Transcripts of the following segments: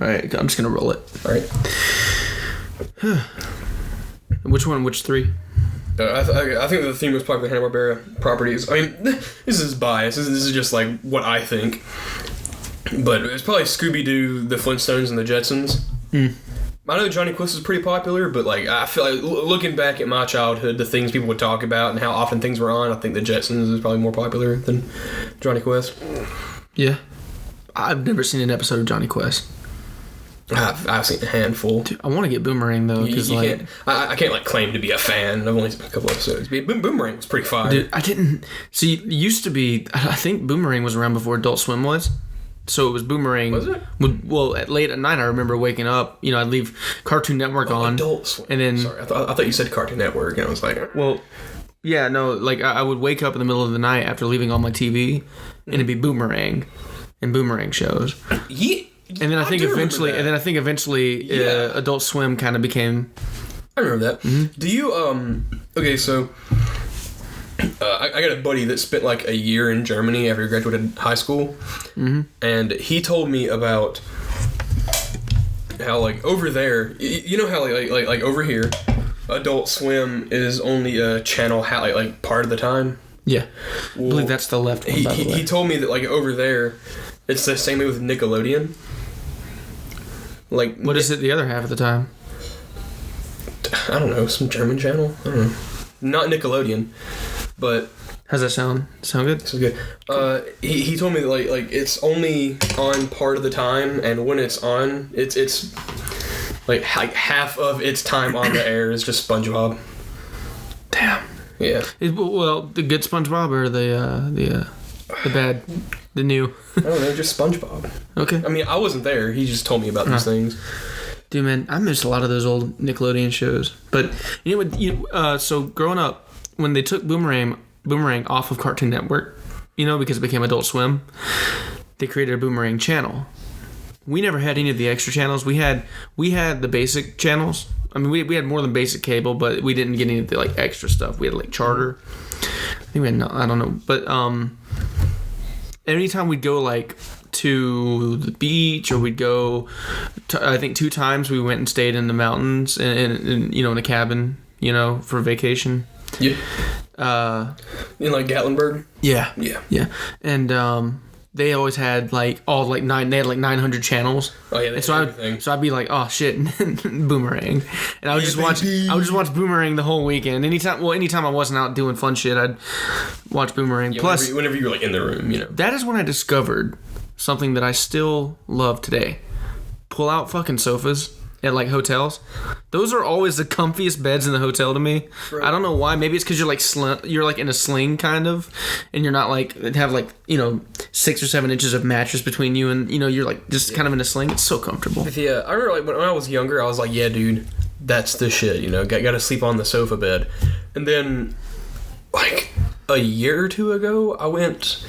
All right, I'm just gonna roll it. All right. Which one? Which three? I think the theme was probably Hanna-Barbera properties. I mean, this is bias. This is just like what I think. But it's probably Scooby-Doo, the Flintstones, and the Jetsons. I know Johnny Quest is pretty popular, but like I feel like looking back at my childhood, the things people would talk about and how often things were on, I think the Jetsons is probably more popular than Johnny Quest. Yeah. I've never seen an episode of Johnny Quest. I've seen a handful. Dude, I want to get Boomerang though, because like can't, I can't like claim to be a fan. I've only seen a couple episodes. Boomerang was pretty fire. Dude, I didn't see. It used to be. I think Boomerang was around before Adult Swim was. So it was Boomerang. Was it? Well, late at night, I remember waking up. You know, I'd leave Cartoon Network on. Adult Swim. And then, sorry, I thought you said Cartoon Network, and I was like, well, yeah, no, like I would wake up in the middle of the night after leaving on my TV, and it'd be Boomerang, and Boomerang shows. Yeah. And then I think eventually, Adult Swim kind of became. I remember that. Mm-hmm. Do you Okay, so I got a buddy that spent like a year in Germany after he graduated high school, and he told me about how like over there, you know how like over here, Adult Swim is only a channel like part of the time. Yeah, well, I believe that's the left one. By the way. He told me that like over there, it's the same way with Nickelodeon. Like, what is it the other half of the time? I don't know, some German channel. I don't know. Not Nickelodeon, but how's that sound? Sound good? So good. He told me that like it's only on part of the time, and when it's on, it's like half of its time on the air is just SpongeBob. Damn. Yeah. Well, the good SpongeBob or the bad, the new? I don't know, just SpongeBob. Okay. I mean, I wasn't there. He just told me about these things. Dude, man, I missed a lot of those old Nickelodeon shows. But you know, so growing up, when they took Boomerang off of Cartoon Network, you know, because it became Adult Swim, they created a Boomerang channel. We never had any of the extra channels. We had the basic channels. I mean, we had more than basic cable, but we didn't get any of the like extra stuff. We had like Charter. I think we had I don't know, but anytime we'd go like to the beach, or we'd go I think 2 times we went and stayed in the mountains and you know, in a cabin, you know, for vacation. Yeah. In like Gatlinburg. Yeah. And they always had like all like 900 channels. Oh yeah, and so I'd be like, oh shit, Boomerang, and I would just watch Boomerang the whole weekend. Anytime I wasn't out doing fun shit, I'd watch Boomerang. Yeah, Plus, whenever you were like in the room, you know. That is when I discovered something that I still love today: pull out fucking sofas at like hotels. Those are always the comfiest beds in the hotel to me. Right. I don't know why. Maybe it's because you're like you're like in a sling kind of, and you're not like have like, you know, 6 or 7 inches of mattress between you, and you know, you're like just kind of in a sling. It's so comfortable. Yeah, I remember like when I was younger, I was like, yeah, dude, that's the shit. You know, got to sleep on the sofa bed. And then like a year or 2 ago, I went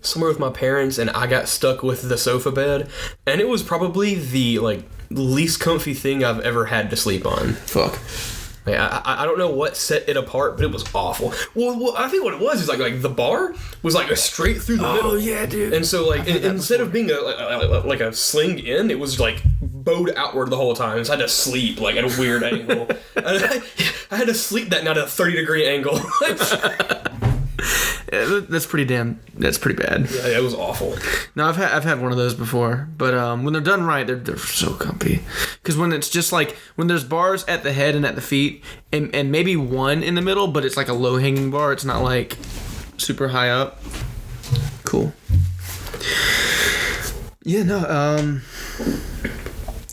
somewhere with my parents, and I got stuck with the sofa bed, and it was probably the like least comfy thing I've ever had to sleep on. Fuck. Like, I don't know what set it apart, but it was awful. Well, I think what it was is like the bar was like a straight through the middle. Oh yeah, dude. And so like instead of being like a sling in, it was like bowed outward the whole time. So I had to sleep like at a weird angle. And I had to sleep that night at a 30-degree angle. That's pretty bad. Yeah, it was awful. No, I've had one of those before, but when they're done right, they're so comfy. Because when it's just like when there's bars at the head and at the feet, and maybe one in the middle, but it's like a low hanging bar. It's not like super high up. Cool. Yeah, no.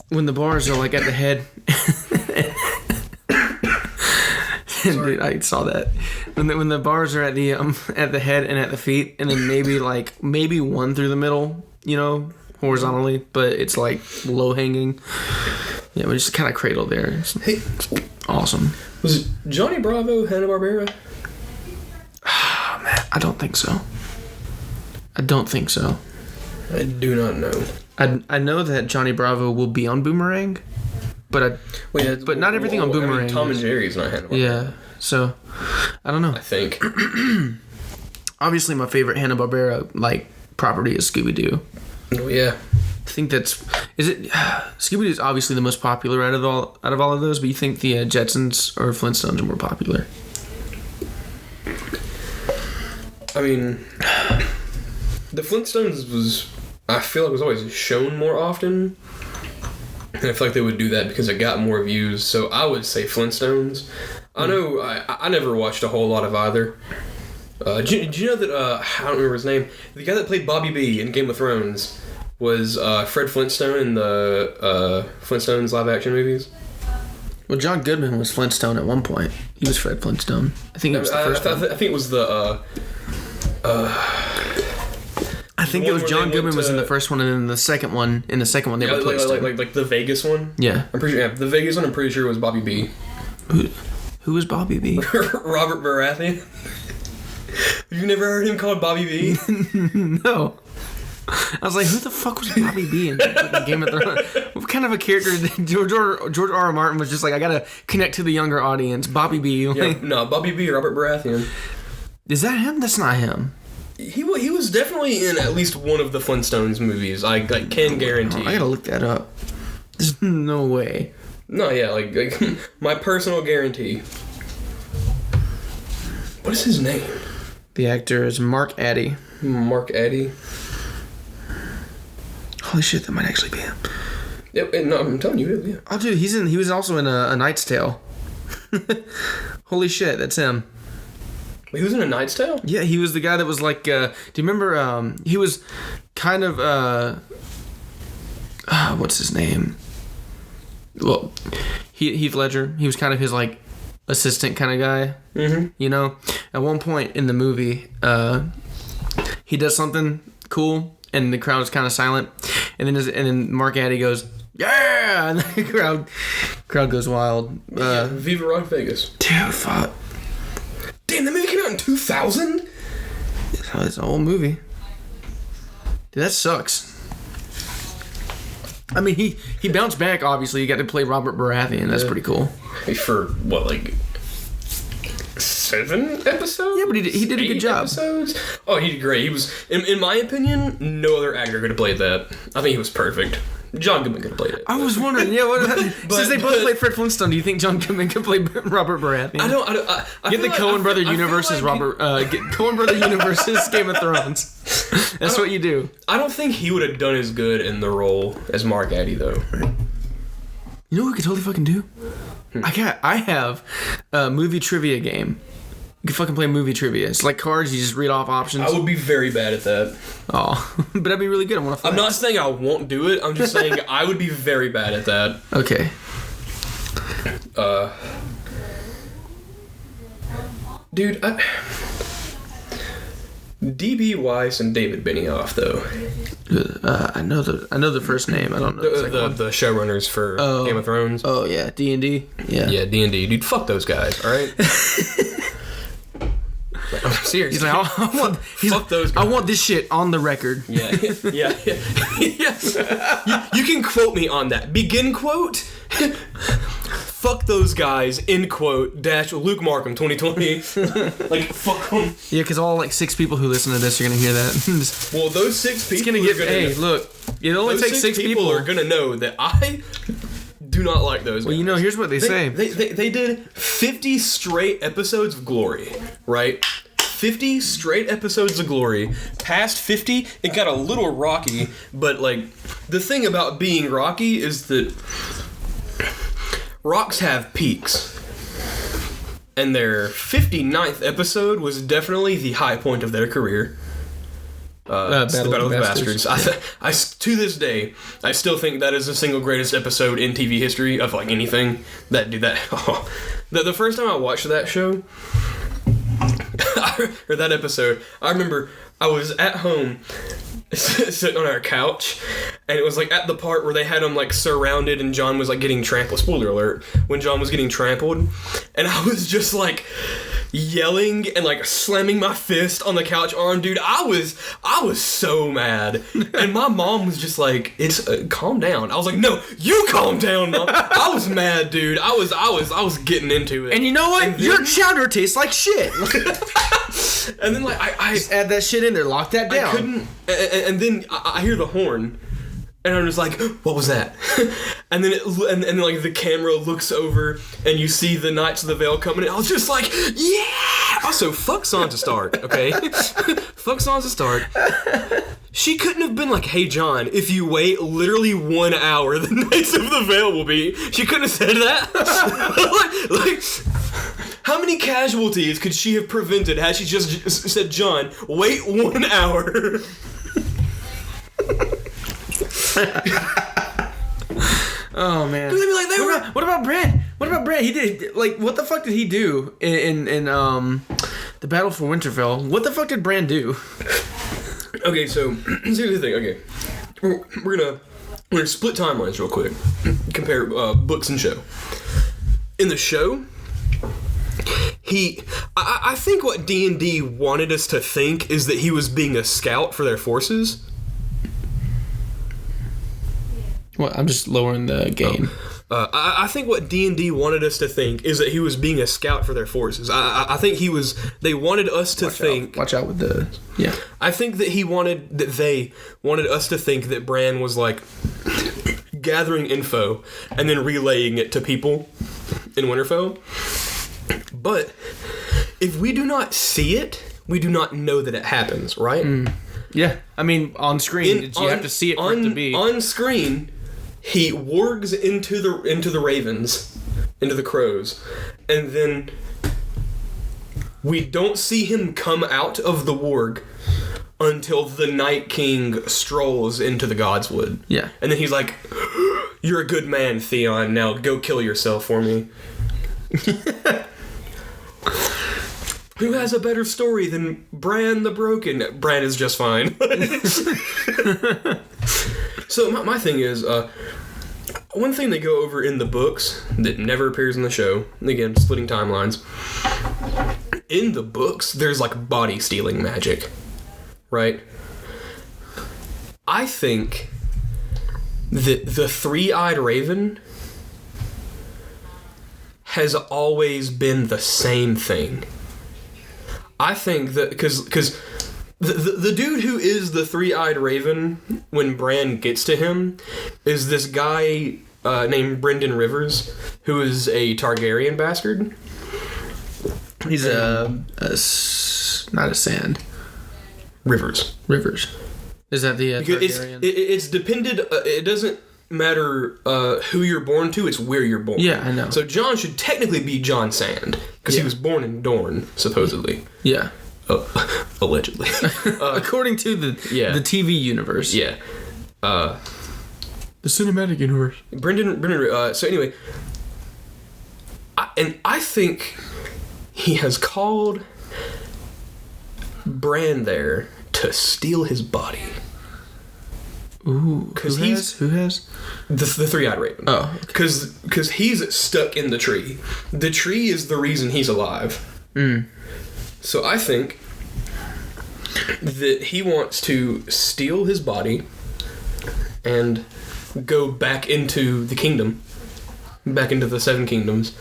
When the bars are like at the head. Dude, I saw that. When the bars are at the head and at the feet, and then maybe one through the middle, you know, horizontally, but it's like low hanging. Yeah, we just kind of cradle there. It's awesome. Was Johnny Bravo Hanna-Barbera? Oh, man, I don't think so. I do not know. I know that Johnny Bravo will be on Boomerang. But not everything on Boomerang. I mean, Tom and Jerry's not Hanna-Barbera. Yeah, so I don't know. I think. Obviously, my favorite Hanna-Barbera like property is Scooby-Doo. Oh yeah. think that's Scooby-Doo is obviously the most popular out of all of those, but you think the Jetsons or Flintstones are more popular? I mean, the Flintstones I feel like was always shown more often, and I feel like they would do that because it got more views. So I would say Flintstones. I know I never watched a whole lot of either. Do you know that I don't remember his name? The guy that played Bobby B in Game of Thrones was Fred Flintstone in the Flintstones live action movies. Well, John Goodman was Flintstone at one point. He was Fred Flintstone. I think it was the first one. I think it was the. I think it was John Goodman was in the first one, and then the second one they replaced him. Like the Vegas one. Yeah, I'm pretty sure. Yeah, the Vegas one. I'm pretty sure was Bobby B. Who was Bobby B? Robert Baratheon. You've never heard him called Bobby B? No. I was like, who the fuck was Bobby B in Game of Thrones? What kind of a character did George R. Martin was just like, I gotta connect to the younger audience. Bobby B. Like, no, Bobby B. Robert Baratheon. Is that him? That's not him. He was definitely in at least one of the Flintstones movies. I can guarantee. I gotta look that up. There's no way. No, yeah, like my personal guarantee. What is his name? The actor is Mark Addy. Mark Addy. Holy shit, that might actually be him. Yep, no, I'm telling you, yeah. Oh, dude, he was also in A Knight's Tale. Holy shit, that's him. Wait, he was in A Knight's Tale? Yeah, he was the guy that was like, do you remember, he was kind of, what's his name? Well, Heath Ledger, he was kind of his, like, assistant kind of guy. Mm-hmm. You know? At one point in the movie, he does something cool, and the crowd's kind of silent, and then Mark Addy goes, yeah, and the crowd goes wild. Viva Rock Vegas. Dude, fuck. Damn, that movie came out in 2000? It's an old movie. Dude, that sucks. I mean, he bounced back, obviously. He got to play Robert Baratheon. That's pretty cool. For, what, like 7 episodes? Yeah, but he did a good job. Episodes? Oh, he did great. He was, in my opinion, no other actor could have played that. I think he was perfect. John Goodman could have played it. I was wondering, since they both played Fred Flintstone, do you think John Goodman could play Robert Baratheon? I get the Coen Brother universe as Robert. Get Coen Brother universe as Game of Thrones. That's what you do. I don't think he would have done as good in the role as Mark Addy, though. You know what we could totally fucking do? I have a movie trivia game. You can fucking play movie trivia. It's like cards. You just read off options. I would be very bad at that. Oh, but that'd be really good. I'm not saying I won't do it. I'm just saying I would be very bad at that. Okay. Dude, D.B. Weiss and David Benioff, though. I know the first name. I don't know the showrunners for Game of Thrones. Oh yeah, D&D. Yeah, D&D. Dude, fuck those guys. All right. I'm serious. He's like, fuck those guys. I want this shit on the record. Yeah. You can quote me on that. Begin quote. Fuck those guys. End quote. Dash Luke Markham 2020. Like fuck them. Yeah, because all like 6 people who listen to this are gonna hear that. Well, those 6 people. It's gonna get. Hey, look. It only takes 6 people are gonna know that I do not like those guys. Well, you know, here's what they say. They did 50 straight episodes of Glory, right? 50 straight episodes of Glory. Past 50, it got a little rocky, but like the thing about being rocky is that rocks have peaks. And their 59th episode was definitely the high point of their career. It's the Battle of the Bastards. I to this day, I still think that is the single greatest episode in TV history of like anything. The first time I watched that show, or that episode, I remember I was at home sitting on our couch, and it was like at the part where they had him like surrounded and John was like getting trampled. Spoiler alert, when John was getting trampled, and I was just like yelling and like slamming my fist on the couch arm. Dude, I was so mad, and my mom was just like, "It's calm down." I was like, "No, you calm down, Mom." I was mad, dude. I was getting into it. And you know what? Then, your chowder tastes like shit. And then like I just add that shit in there, lock that down. I couldn't, and then I hear the horn. And I'm just like, what was that? And then and then like the camera looks over and you see the Knights of the Vale coming in. I was just like, yeah! Also, fuck Sansa Stark, okay? Fuck Sansa Stark. She couldn't have been like, hey John, if you wait literally 1 hour, the Knights of the Vale will be. She couldn't have said that. like, how many casualties could she have prevented had she just said, John, wait 1 hour? Oh man! Like, what about Bran? What about Bran? He did like what the fuck did he do in the Battle for Winterfell? What the fuck did Bran do? Okay, so here's the thing. Okay, we're gonna split timelines real quick. Compare books and show. In the show, I think what D&D wanted us to think is that he was being a scout for their forces. Well, I'm just lowering the gain. I think what D&D wanted us to think is that he was being a scout for their forces. I think they wanted us to think... Watch out with the... Yeah. I think that they wanted us to think that Bran was, like, gathering info and then relaying it to people in Winterfell. But if we do not see it, we do not know that it happens, right? Yeah. I mean, on screen, you have to see it for it to be... On screen... He wargs into the ravens, into the crows, and then we don't see him come out of the warg until the Night King strolls into the Godswood. Yeah. And then he's like, you're a good man, Theon, now go kill yourself for me. Who has a better story than Bran the Broken? Bran is just fine. So my thing is, one thing they go over in the books that never appears in the show, again, splitting timelines, in the books, there's like body stealing magic, right? I think that the three-eyed raven has always been the same thing. I think that, because the dude who is the three-eyed raven, when Bran gets to him, is this guy named Brynden Rivers, who is a Targaryen bastard. He's not a sand. Rivers. Is that the Targaryen? It's depended. It doesn't matter who you're born to. It's where you're born. Yeah, I know. So Jon should technically be Jon Sand because he was born in Dorne, supposedly. Yeah. Allegedly. According to the TV universe. Yeah. The cinematic universe. Brynden. So anyway, I think he has called Bran there to steal his body. Ooh, who has? The three-eyed raven. Oh. Because he's stuck in the tree. The tree is the reason he's alive. So I think that he wants to steal his body and go back into the kingdom, back into the Seven Kingdoms,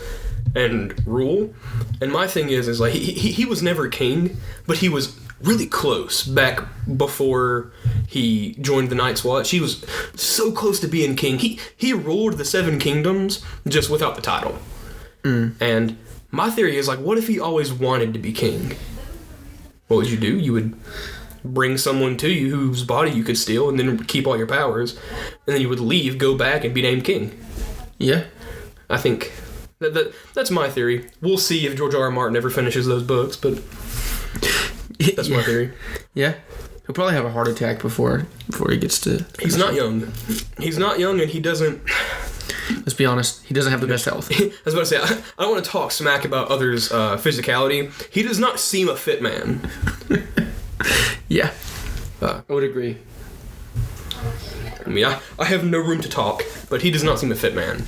and rule. And my thing is like he was never king, but he was really close back before he joined the Night's Watch. He was so close to being king. He ruled the Seven Kingdoms just without the title. And my theory is like, what if he always wanted to be king? What would you do? You would bring someone to you whose body you could steal and then keep all your powers, and then you would leave, go back, and be named king. Yeah. I think that's my theory. We'll see if George R.R. Martin ever finishes those books, but that's my theory. Yeah. He'll probably have a heart attack before he gets to... He's not young. He's not young, and he doesn't... Let's be honest, he doesn't have the best health. I was about to say, I don't want to talk smack about others' physicality. He does not seem a fit man. Yeah. I would agree. I mean, I have no room to talk, but he does not seem a fit man.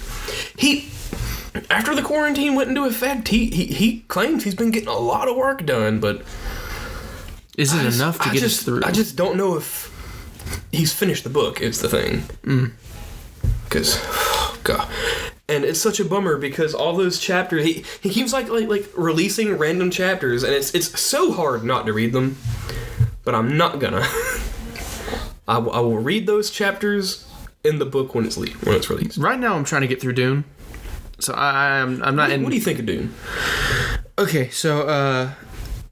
After the quarantine went into effect, he claims he's been getting a lot of work done, but... Is it enough to get us through? I just don't know if he's finished the book, is the thing. Because... God. And it's such a bummer because all those chapters, he keeps like releasing random chapters, and it's so hard not to read them, but I'm not gonna. I will read those chapters in the book when it's released? Right now, I'm trying to get through Dune, so I'm not in. What do you think of Dune? Okay, so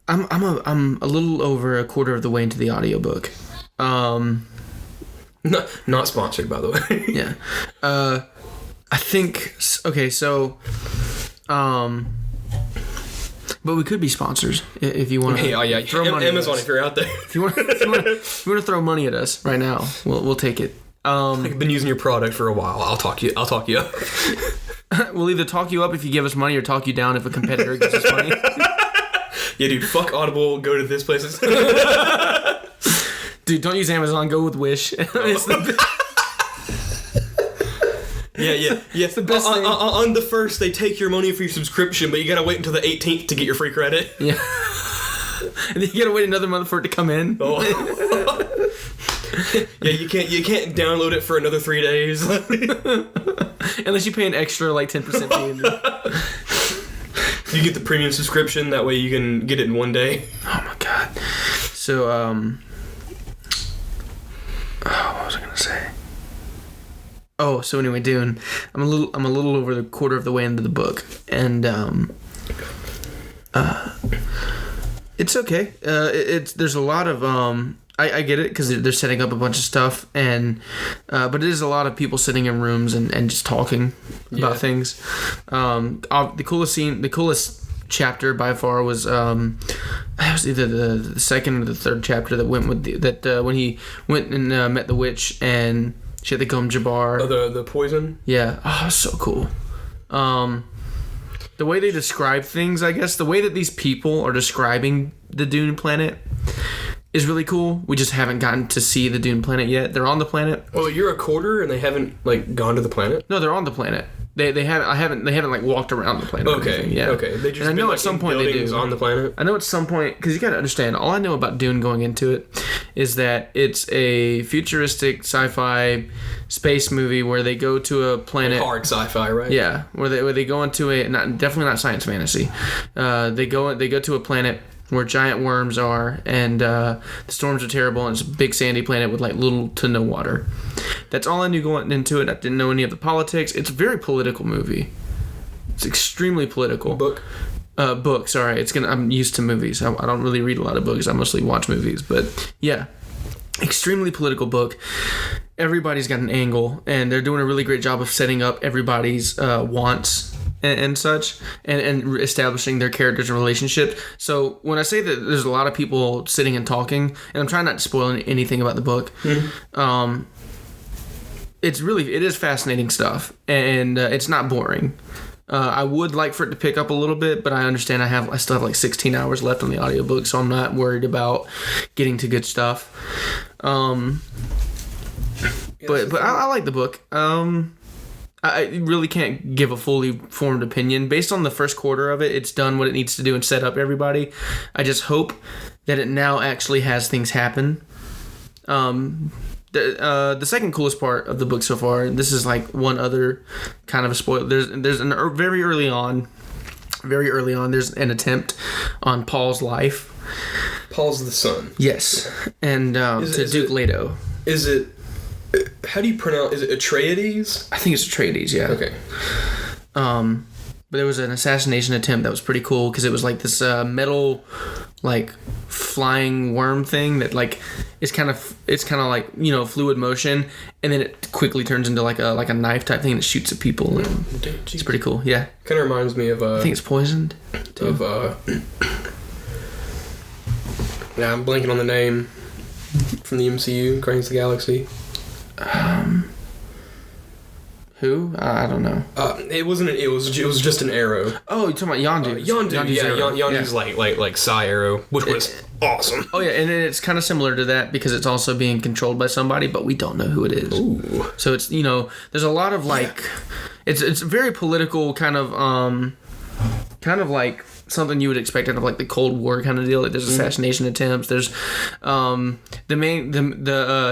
I'm a little over a quarter of the way into the audiobook. Not sponsored, by the way. Yeah. I think okay, so but we could be sponsors if you want to. Yeah. Throw money Amazon, if you're out there. If you want to throw money at us right now, we'll take it. I've been using your product for a while. I'll talk you up. We'll either talk you up if you give us money or talk you down if a competitor gives us money. Yeah, dude, fuck Audible, go to this place. Dude, don't use Amazon, go with Wish. It's Yeah. It's the best thing. On the first, they take your money for your subscription, but you gotta wait until the 18th to get your free credit. Yeah. And then you gotta wait another month for it to come in. Oh. Yeah, you can't download it for another 3 days. Unless you pay an extra, 10% fee. You get the premium subscription, that way you can get it in one day. Oh my god. So, what was I gonna say? Oh, so anyway, Dune. I'm a little over the quarter of the way into the book, and it's okay. There's a lot of I get it because they're setting up a bunch of stuff, and but it is a lot of people sitting in rooms and just talking about things. The coolest chapter by far was it was either the second or the third chapter that went with when he went and met the witch and she had the gum Jabbar. Oh, the poison? Yeah. Oh, it was so cool. The way they describe things, I guess, the way that these people are describing the Dune planet is really cool. We just haven't gotten to see the Dune planet yet. They're on the planet. Oh, you're a quarter and they haven't gone to the planet? No, they're on the planet. They haven't walked around the planet. Okay. Yeah. Okay. They just and I know at some point they do on the planet. I know at some point because you got to understand. All I know about Dune going into it is that it's a futuristic sci-fi space movie where they go to a planet. Hard sci-fi, right? Yeah, where they go into definitely not science fantasy. They go to a planet where giant worms are, and the storms are terrible, and it's a big sandy planet with little to no water. That's all I knew going into it. I didn't know any of the politics. It's a very political movie. It's extremely political. Book, sorry. I'm used to movies. I don't really read a lot of books. I mostly watch movies. But yeah, extremely political book. Everybody's got an angle, and they're doing a really great job of setting up everybody's wants and such, and establishing their characters and relationships. So when I say that there's a lot of people sitting and talking, and I'm trying not to spoil anything about the book, it is fascinating stuff, and it's not boring. I would like for it to pick up a little bit, but I understand I still have 16 hours left on the audiobook, so I'm not worried about getting to good stuff. But I like the book. I really can't give a fully formed opinion. Based on the first quarter of it, it's done what it needs to do and set up everybody. I just hope that it now actually has things happen. The second coolest part of the book so far, and this is one other kind of a spoiler. There's very early on, there's an attempt on Paul's life. Paul's the son. Yes, and Duke Leto. Is it? How do you pronounce? Is it Atreides? I think it's Atreides. Yeah. Okay. But there was an assassination attempt that was pretty cool because it was this metal, flying worm thing that it's kind of fluid motion, and then it quickly turns into a knife type thing that shoots at people. And it's pretty cool. Yeah. Kind of reminds me of. I think it's poisoned. Too. Yeah, I'm blanking on the name from the MCU, Guardians of the Galaxy. Who? I don't know. It wasn't. It was just an arrow. Oh, you're talking about Yondu. Yondu's like Psy arrow, which was awesome. Oh yeah, and it's kind of similar to that because it's also being controlled by somebody, but we don't know who it is. Ooh. So it's there's a lot of it's very political kind of something you would expect out of the Cold War kind of deal. There's assassination attempts. There's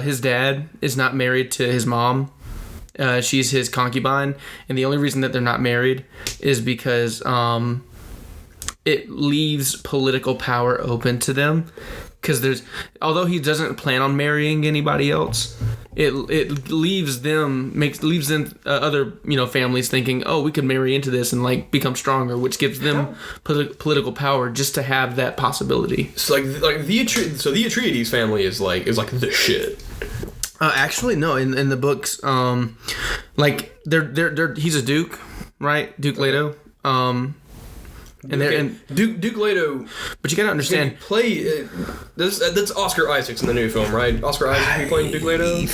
his dad is not married to his mom. She's his concubine, and the only reason that they're not married is because it leaves political power open to them, because although he doesn't plan on marrying anybody else, it leaves them other families thinking, oh, we could marry into this and like become stronger, which gives them political power just to have that possibility. So like the Atreides family is like the shit. Actually, no. In the books, like they're he's a duke, right? Duke Leto. Duke Leto. But you gotta understand. That's Oscar Isaacs in the new film, right? Oscar Isaacs be playing Duke Leto.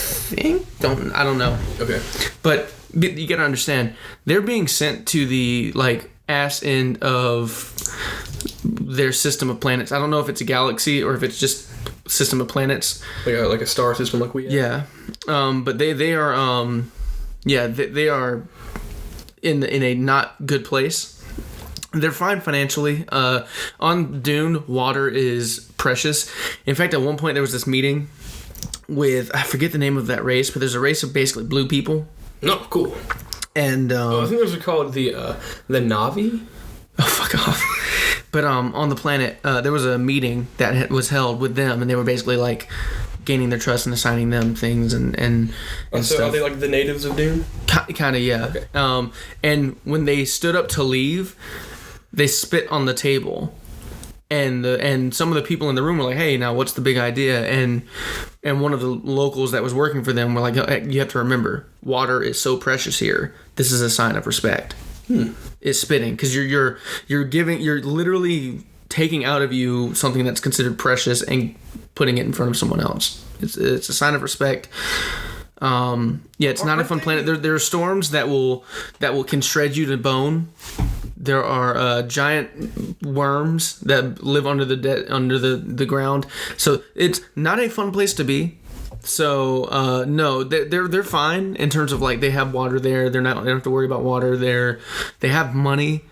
I don't know. Okay. But you gotta understand, they're being sent to the like ass end of their system of planets. I don't know if it's a galaxy or if it's just system of planets, like a star system like we have. Yeah. But they are they are in a not good place. They're fine financially. On Dune, water is precious. In fact, at one point there was this meeting with, I forget the name of that race, but there's a race of basically blue people. No, cool. And I think those are called the Na'vi. Oh, fuck off. But on the planet, there was a meeting that was held with them, and they were basically like gaining their trust and assigning them things and so stuff. Are they like the natives of Dune? Kind of, yeah. Okay. And when they stood up to leave, they spit on the table, and some of the people in the room were like, "Hey, now what's the big idea?" And one of the locals that was working for them were like, "You have to remember, water is so precious here. This is a sign of respect." It's spitting because you're literally taking out of you something that's considered precious and putting it in front of someone else. It's a sign of respect. It's not a fun planet. There are storms that can shred you to bone. There are giant worms that live under the ground. So it's not a fun place to be. So no, they're fine in terms of like they have water there. They don't have to worry about water there. They have money,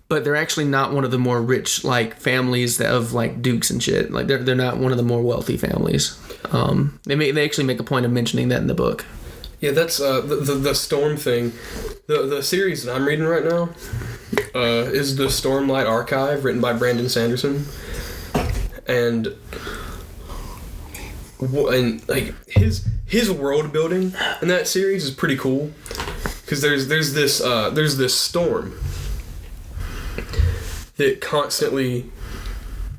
but they're actually not one of the more rich like families of like dukes and shit. Like they're not one of the more wealthy families. They actually make a point of mentioning that in the book. Yeah, that's the storm thing. The series that I'm reading right now is the Stormlight Archive, written by Brandon Sanderson, and like his world building in that series is pretty cool because there's this storm that constantly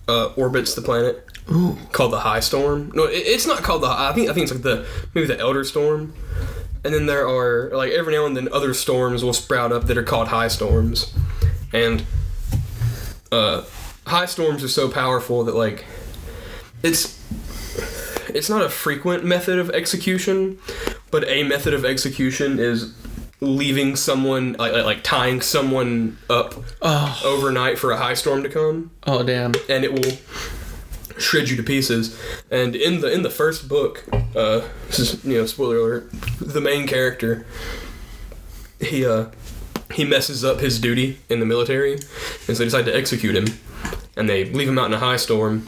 orbits the planet. Ooh. Called the High Storm. No, it's not called the. I think it's like maybe the Elder Storm. And then there are, like, every now and then other storms will sprout up that are called high storms. And high storms are so powerful that, like, it's not a frequent method of execution, but a method of execution is leaving someone, like tying someone up overnight for a high storm to come. Oh, damn. And it will shred you to pieces. And in the first book, this is, spoiler alert, the main character, he messes up his duty in the military, and so they decide to execute him, and they leave him out in a high storm.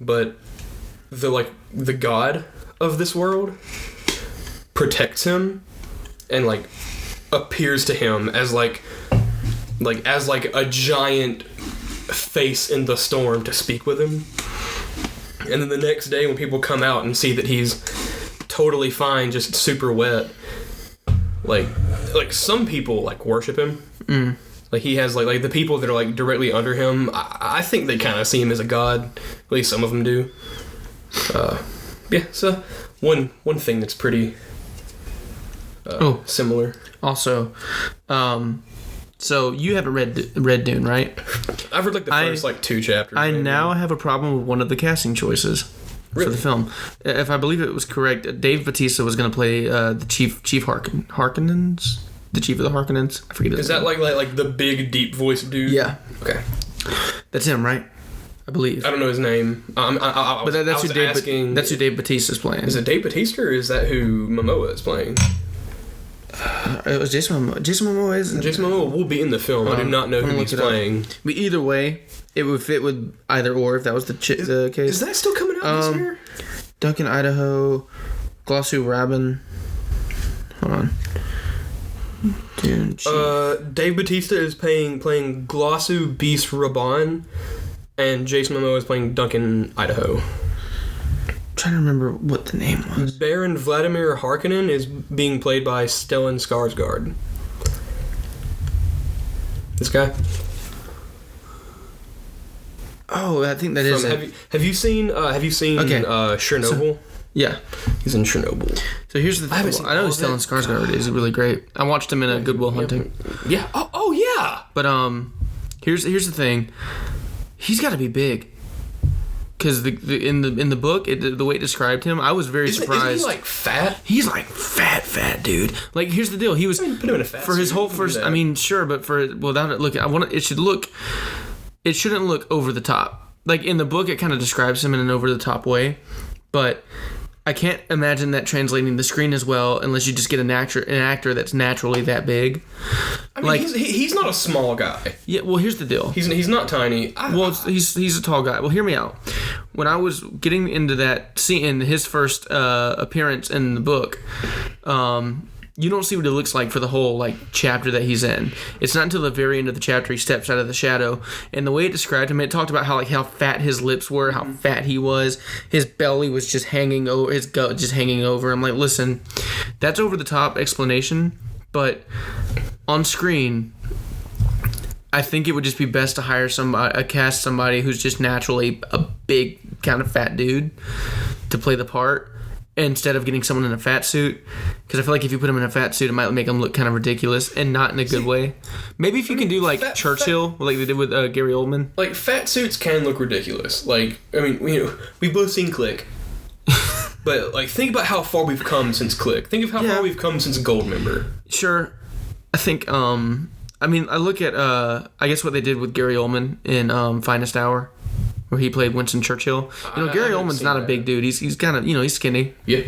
But the god of this world protects him and like appears to him as like a giant face in the storm to speak with him. And then the next day when people come out and see that he's totally fine, just super wet, like some people like worship him. Mm. Like he has like the people that are like directly under him, I think they kind of see him as a god. At least some of them do. Yeah, so one thing that's pretty similar. Also, so you haven't read Dune, right? I've read like the first 2 chapters. I now have a problem with one of the casting choices for the film. If I believe it was correct, Dave Bautista was going to play the Chief Harkonnens, the Chief of the Harkonnens. I forget. Is that like the big deep voice dude? Yeah. Okay. That's him, right? I believe. I don't know his name. That's who Dave Bautista's playing. Is it Dave Bautista or is that who Momoa is playing? It was Jason Momoa. Jason Momoa will be in the film. I do not know who he's playing. But either way, it would fit with either or if that was the case. Is that still coming out this year? Duncan Idaho, Glossu Rabin. Hold on. Dave Bautista is playing Glossu Beast Raban, and Jason Momoa is playing Duncan Idaho. trying to remember what the name was. Baron Vladimir Harkonnen is being played by Stellan Skarsgård. This guy. Oh, I think that is it. Have you seen Chernobyl? Yeah. He's in Chernobyl. So here's the thing. I know who Stellan Skarsgård is. He's really great. I watched him in Good Will Hunting. Yeah. Oh yeah. But here's the thing. He's got to be big. Because in the book, the way it described him, I was very surprised. Isn't he like fat? He's like fat dude. Like here's the deal. He was put him in a fat for his suit, whole first. I mean, sure, but without it looking, it should look. It shouldn't look over the top. Like in the book, it kind of describes him in an over the top way, but I can't imagine that translating the screen as well unless you just get an actor that's naturally that big. I mean, he's not a small guy. Yeah, well, here's the deal. He's not tiny. He's a tall guy. Well, hear me out. When I was getting into that scene, his first appearance in the book, you don't see what it looks like for the whole chapter that he's in. It's not until the very end of the chapter he steps out of the shadow. And the way it described him, it talked about how fat his lips were, how fat he was. His belly was just hanging over, his gut just hanging over. I'm like, listen, that's over the top explanation, but on screen, I think it would just be best to hire cast somebody who's just naturally a big kind of fat dude to play the part, instead of getting someone in a fat suit, because I feel like if you put him in a fat suit, it might make him look kind of ridiculous and not in a good way. Maybe if you can do Churchill, like they did with Gary Oldman. Like fat suits can look ridiculous. Like I mean, we've both seen Click, but think about how far we've come since Click. Think of how far we've come since Goldmember. Sure, I think. I mean, I look at I guess what they did with Gary Oldman in Finest Hour, where he played Winston Churchill. Gary Oldman's not a big dude. He's kind of, he's skinny. Yeah.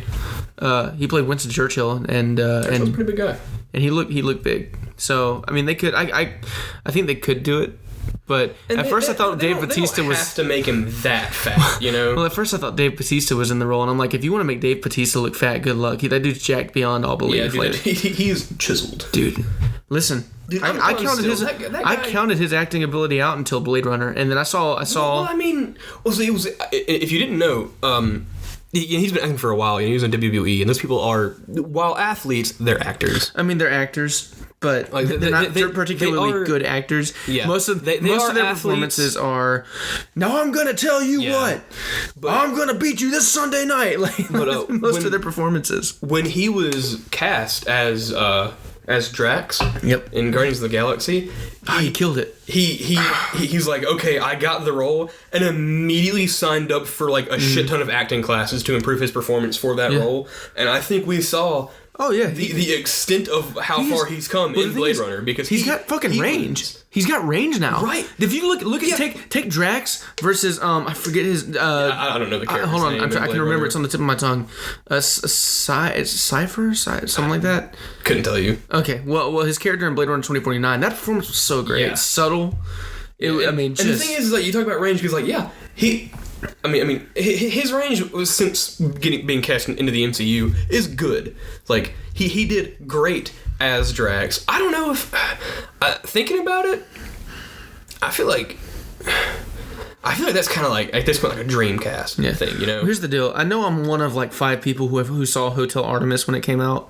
He played Winston Churchill, and Churchill's a pretty big guy. And he looked big. So I mean, they could. I think they could do it. But at first I thought Dave Bautista was... have to make him that fat, Well, at first I thought Dave Bautista was in the role, and I'm like, if you want to make Dave Bautista look fat, good luck. That dude's jacked beyond all belief. Yeah, dude, he's chiseled. Dude, listen. Dude, I counted his acting ability out until Blade Runner, and then I saw. Well, I mean, it was. If you didn't know, he's been acting for a while. He was in WWE, and those people are, while athletes, they're actors. I mean, they're actors, but they're not particularly good actors. Yeah, most of their performances are. Now I'm gonna tell you what. I'm gonna beat you this Sunday night. Most of their performances. When he was cast as Drax, in Guardians of the Galaxy, he killed it. He's like, okay, I got the role, and immediately signed up for a shit ton of acting classes to improve his performance for that role. And I think we saw the extent of how far he's come in Blade Runner, because he's got fucking range. He's got range now. Right. If you look at take Drax versus I forget his I don't know the character's hold on, name. I can remember. It's on the tip of my tongue. Cypher, something like that. Couldn't tell you. Okay. Well, his character in Blade Runner 2049, that performance was so great. Yeah. It's subtle. And the thing is you talk about range, because his range was, since being cast into the MCU, is good. He did great as Drax. I don't know if thinking about it, I feel like that's kind of at this point a dream cast thing, Here's the deal. I know I'm one of 5 people who saw Hotel Artemis when it came out,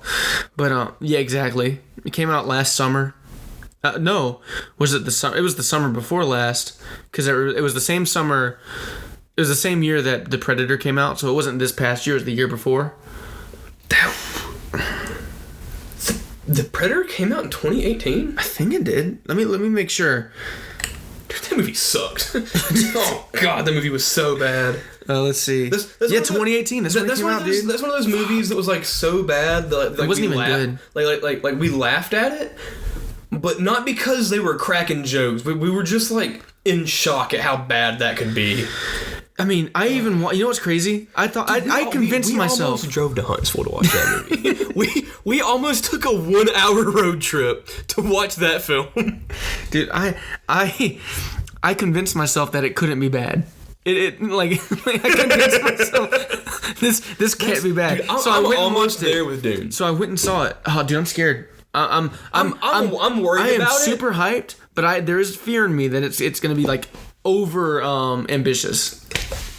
but yeah, exactly. It came out last summer. No, was it the summer? It was the summer before last, because it was the same summer. It was the same year that The Predator came out, so it wasn't this past year. It was the year before. The Predator came out in 2018? I think it did. Let me make sure. Dude, that movie sucked. Oh god, that movie was so bad. Let's see. 2018. That's when it came out, dude. That's one of those movies that was so bad that it wasn't even good. Like we laughed at it, but not because they were cracking jokes. We were just in shock at how bad that could be. I mean, you know what's crazy? I thought I convinced myself. We almost drove to Huntsville to watch that movie. we almost took a 1-hour road trip to watch that film. Dude, I convinced myself that it couldn't be bad. I convinced myself this can't be bad. Dude, so I went almost there with Dune. So I went and saw it. Oh, dude, I'm scared. I'm worried about it. I am super hyped, but there is fear in me that it's gonna be over ambitious.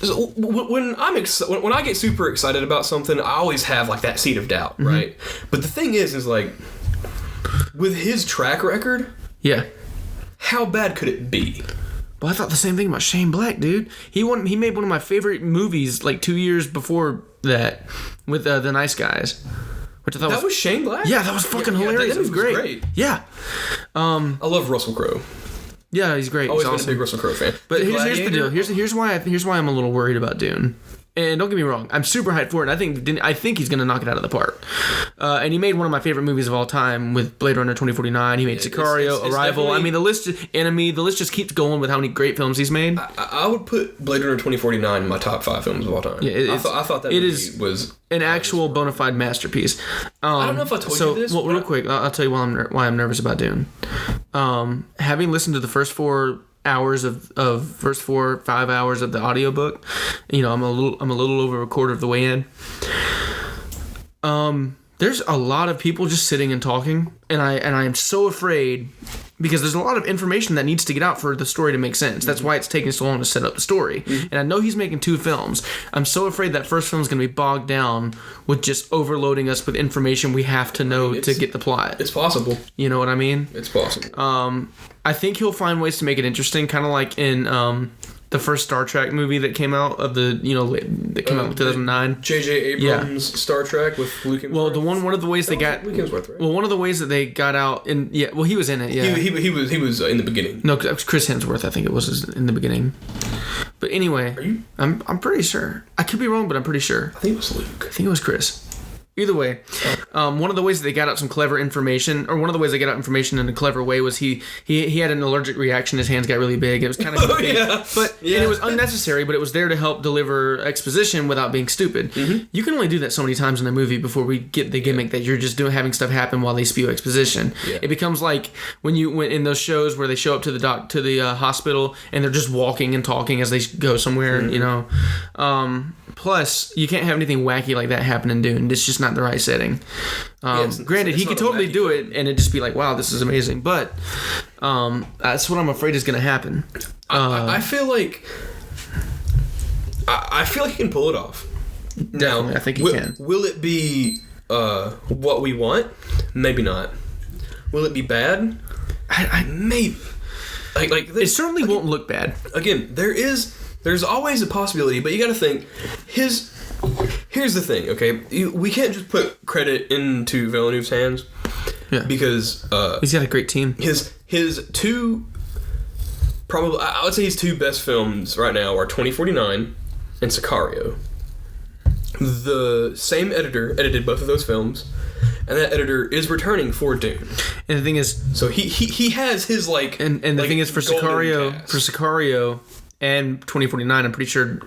when when I get super excited about something, I always have like that seed of doubt, right? But the thing is like with his track record, yeah, how bad could it be? Well, I thought the same thing about Shane Black, dude. He made one of my favorite movies like 2 years before that with The Nice Guys, which I thought was Shane Black. Yeah, that was fucking hilarious. It was great. Yeah, I love Russell Crowe. Yeah, he's great. Always he's been awesome. a big Russell Crowe fan. But here's the deal. Here's why I'm a little worried about Dune. And don't get me wrong, I'm super hyped for it. I think he's gonna knock it out of the park. And he made one of my favorite movies of all time with Blade Runner 2049. He made Sicario, Arrival. I mean, the list just keeps going with how many great films he's made. I would put Blade Runner 2049 in my top 5 films of all time. Yeah, I thought that movie was an actual bona fide masterpiece. I don't know if I told you this. Well, real quick, I'll tell you why I'm nervous about Dune. Having listened to the first 5 hours of the audiobook, I'm a little over a quarter of the way in. There's a lot of people just sitting and talking, and I am so afraid because there's a lot of information that needs to get out for the story to make sense. That's why it's taking so long to set up the story. And I know he's making 2 films. I'm so afraid that first film is going to be bogged down with just overloading us with information we have to know to get the plot. It's possible. You know what I mean? It's possible. I think he'll find ways to make it interesting, kind of like in the first Star Trek movie that came out that came out in 2009. J.J. Abrams' Star Trek with Luke Hemsworth. Well, one of the ways they got Luke Hemsworth, right? Well, one of the ways that they got out he was in it. Yeah, he was in the beginning. No, Chris Hemsworth, I think it was in the beginning. But anyway, are you? I'm pretty sure. I could be wrong, but I'm pretty sure. I think it was Luke. I think it was Chris. Either way, one of the ways that they got out some clever information, or one of the ways they got out information in a clever way was he had an allergic reaction. His hands got really big. It was kind of and it was unnecessary, but it was there to help deliver exposition without being stupid. You can only do that so many times in a movie before we get the gimmick that you're just having stuff happen while they spew exposition. Yeah. It becomes like when in those shows where they show up to the hospital and they're just walking and talking as they go somewhere. Plus, you can't have anything wacky like that happen in Dune. It's just not the right setting. Granted, he could totally do it, and it'd just be like, wow, this is amazing. But that's what I'm afraid is going to happen. I feel like he can pull it off. Now, I think he can. Will it be what we want? Maybe not. Will it be bad? I maybe. It certainly won't look bad. Again, there's always a possibility, but you got to think. Here's the thing, okay? We can't just put credit into Villeneuve's hands, because he's got a great team. His 2, probably I would say his 2 best films right now are 2049 and Sicario. The same editor edited both of those films, and that editor is returning for Dune. And the thing is, so he has his and the thing is for Sicario and 2049, I'm pretty sure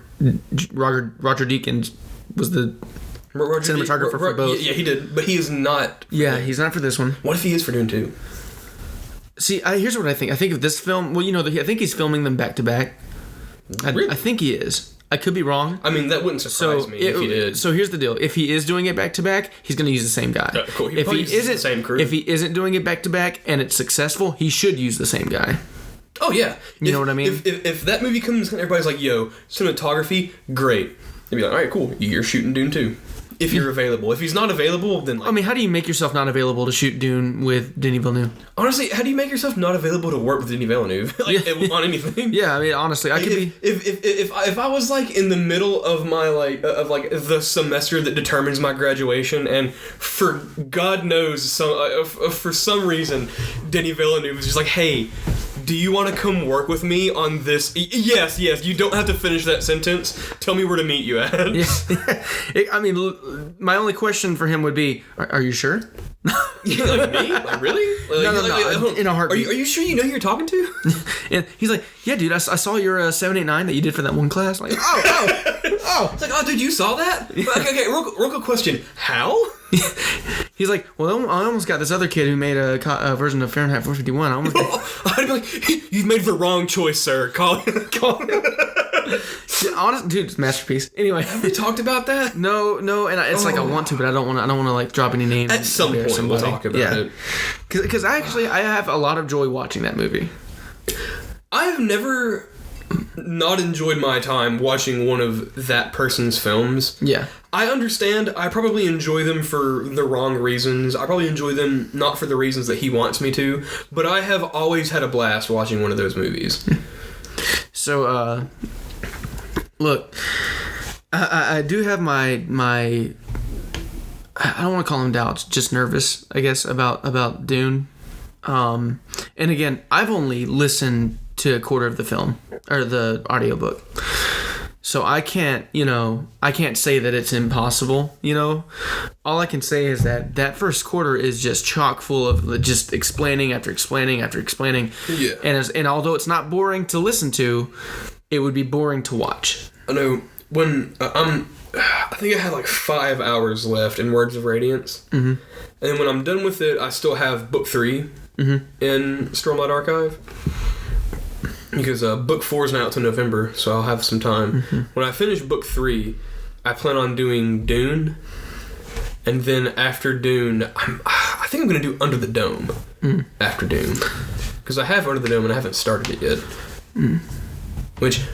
Roger Deakins was the cinematographer for both. Yeah, he did, but he is not. Yeah, he's not for this one. What if he is for Dune 2? See, here's what I think. I think of this film. Well, I think he's filming them back to back. Really? I think he is. I could be wrong. I mean, that wouldn't surprise me if he did. So here's the deal: if he is doing it back to back, he's going to use the same guy. Cool. If he isn't, the same crew. If he isn't doing it back to back and it's successful, he should use the same guy. Oh yeah, you know what I mean. If that movie comes and everybody's like, "Yo, cinematography, great," they'd be like, "All right, cool. You're shooting Dune 2." If you're available. If he's not available, then I mean, how do you make yourself not available to shoot Dune with Denis Villeneuve? Honestly, how do you make yourself not available to work with Denis Villeneuve on anything? Yeah, I mean, honestly, I could be. If I was in the middle of my the semester that determines my graduation, and for God knows for some reason, Denis Villeneuve is just like, hey, do you want to come work with me on this? Yes. You don't have to finish that sentence. Tell me where to meet you at. Yeah. I mean, my only question for him would be, are you sure? Me? Really? No. In a heartbeat. Are you sure you know who you're talking to? And he's like, yeah, dude, I saw your 789 that you did for that one class. I'm like, It's like, oh, dude, you saw that? Okay, real quick question. How? He's like, well, I almost got this other kid who made a version of Fahrenheit 451. I'd be like, you've made the wrong choice, sir. Call him. Honest, dude, it's a masterpiece. Anyway, have we talked about that? No, and it's like I want to, but I don't want to drop any names. At some point, we'll talk about it. Because I have a lot of joy watching that movie. I've never not enjoyed my time watching one of that person's films. Yeah. I understand. I probably enjoy them for the wrong reasons. I probably enjoy them not for the reasons that he wants me to, but I have always had a blast watching one of those movies. So, look, I do have my I don't want to call them doubts, just nervous, I guess, about Dune. And again, I've only listened to a quarter of the film, or the audiobook. So I can't say that it's impossible, All I can say is that first quarter is just chock full of just explaining after explaining after explaining. Yeah. And although it's not boring to listen to, it would be boring to watch. I know, when I think I had like 5 hours left in Words of Radiance. Mm-hmm. And then when I'm done with it, I still have book 3 in Stormlight Archive. Because book 4 is not out till November, so I'll have some time. Mm-hmm. When I finish book 3, I plan on doing Dune. And then after Dune, I think I'm going to do Under the Dome after Dune. Because I have Under the Dome and I haven't started it yet. Mm. Which,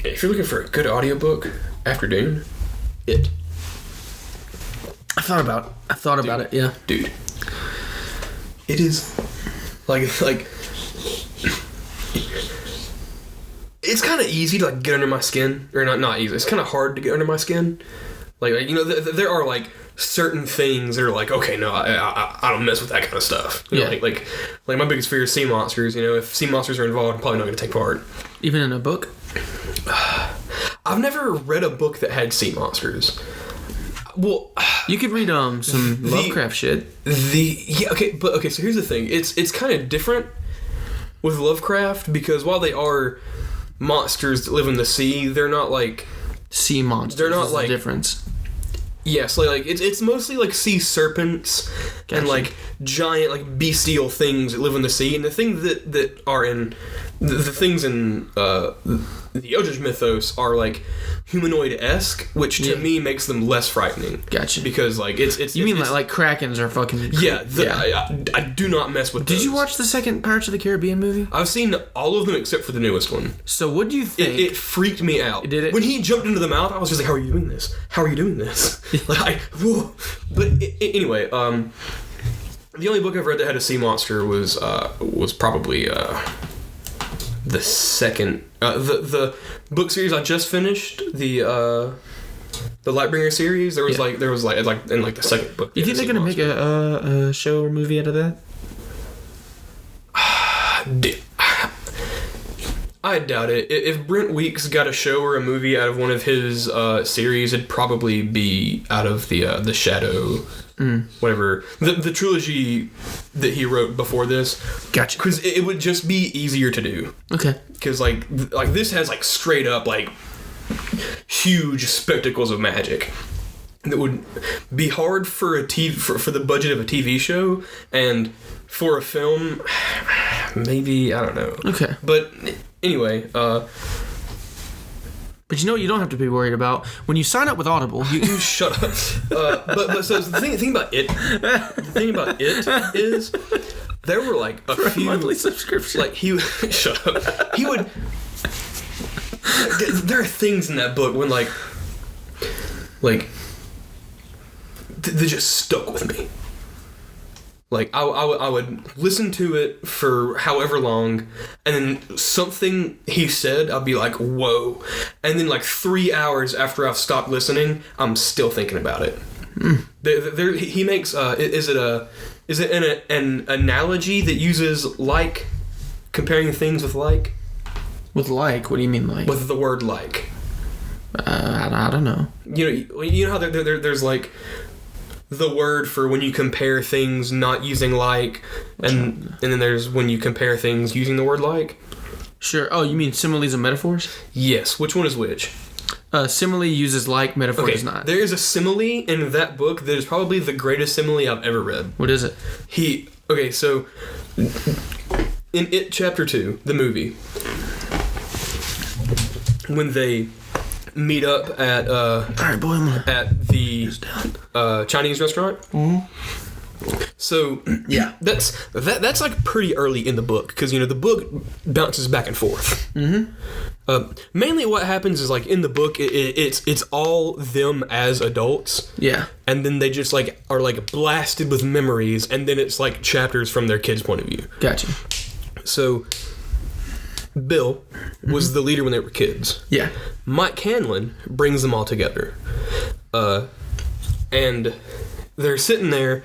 if you're looking for a good audiobook after Dune, it. I thought about it, yeah. Dude. It is like it's kind of easy to like get under my skin, or not easy. It's kind of hard to get under my skin. Like there are like certain things that are like, okay, no, I don't mess with that kind of stuff. Like my biggest fear is sea monsters. If sea monsters are involved, I'm probably not going to take part. Even in a book? I've never read a book that had sea monsters. Well, you could read some Lovecraft shit. So here's the thing. It's kind of different with Lovecraft, because while they are monsters that live in the sea, they're not like sea monsters. They're not like the difference. Yes, like it's mostly like sea serpents. Gotcha. And like giant like bestial things that live in the sea, and the things that are in the things in the Eldritch mythos are like humanoid-esque, which to me makes them less frightening. Gotcha. Because like it's you mean like Krakens are fucking I do not mess with those. Did you watch the second Pirates of the Caribbean movie? I've seen all of them except for the newest one. So what do you think? It freaked me out. Did it? When he jumped into the mouth, I was just like, how are you doing this? How are you doing this? Anyway, the only book I've read that had a sea monster was probably the second the book series I just finished, the Lightbringer series. There was like in like the second book. You think they're gonna make a show or movie out of that? I doubt it. If Brent Weeks got a show or a movie out of one of his series, it'd probably be out of the Shadow, whatever, the trilogy that he wrote before this. Gotcha. Because it would just be easier to do. Okay. Because like this has like straight up like huge spectacles of magic that would be hard for for the budget of a TV show, and for a film, maybe, I don't know. Okay. But anyway, but you know what you don't have to be worried about? When you sign up with Audible, you shut up. But so the thing about it is there were like a few monthly subscription. Like shut up. He would. There are things in that book when like they just stuck with me. Like, I would listen to it for however long, and then something he said, I'll be like, whoa. And then, like, 3 hours after I've stopped listening, I'm still thinking about it. He makes, is it an analogy that uses like, comparing things with like? With like? What do you mean like? With the word like. I don't know. You know how there's like the word for when you compare things not using like, and then there's when you compare things using the word like? Sure. Oh, you mean similes and metaphors? Yes. Which one is which? Simile uses like, metaphor does not. There is a simile in that book that is probably the greatest simile I've ever read. What is it? So in It Chapter 2, the movie, when they meet up at the Chinese restaurant. Mm-hmm. So Yeah. that's like pretty early in the book because the book bounces back and forth. Mainly what happens is like in the book it's all them as adults. Yeah. And then they just like are like blasted with memories, and then it's like chapters from their kids' point of view. Gotcha. So Bill was the leader when they were kids. Yeah. Mike Hanlon brings them all together. And they're sitting there,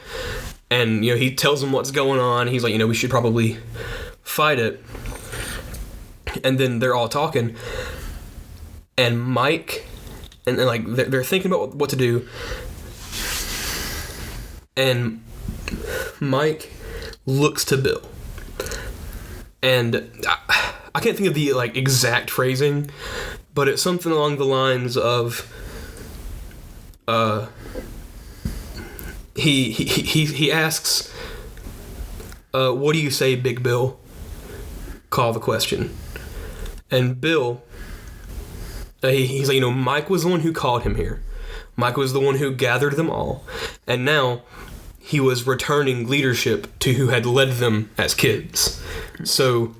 and he tells them what's going on. He's like, we should probably fight it. And then they're all talking, and Mike, and like they're thinking about what to do. And Mike looks to Bill, and I can't think of the like exact phrasing, but it's something along the lines of, he asks, what do you say, Big Bill? Call the question. And Bill, he's like, Mike was the one who called him here. Mike was the one who gathered them all. And now he was returning leadership to who had led them as kids. So,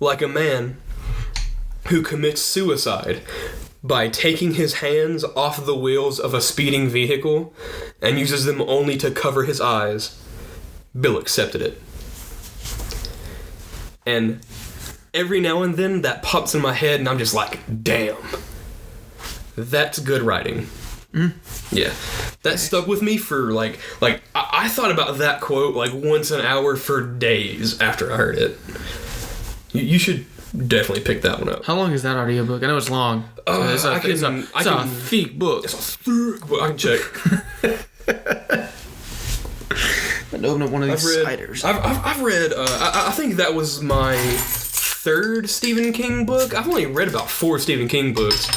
like a man who commits suicide by taking his hands off the wheels of a speeding vehicle and uses them only to cover his eyes, Bill accepted it. And every now and then that pops in my head and I'm just like, damn, that's good writing. Yeah, that stuck with me for like I thought about that quote like once an hour for days after I heard it. You should definitely pick that one up. How long is that audiobook? I know it's long. It's a thick book. It's a thick book. I can check. I'd open up one of these ciders. I've read, I think that was my third Stephen King book. I've only read about 4 Stephen King books.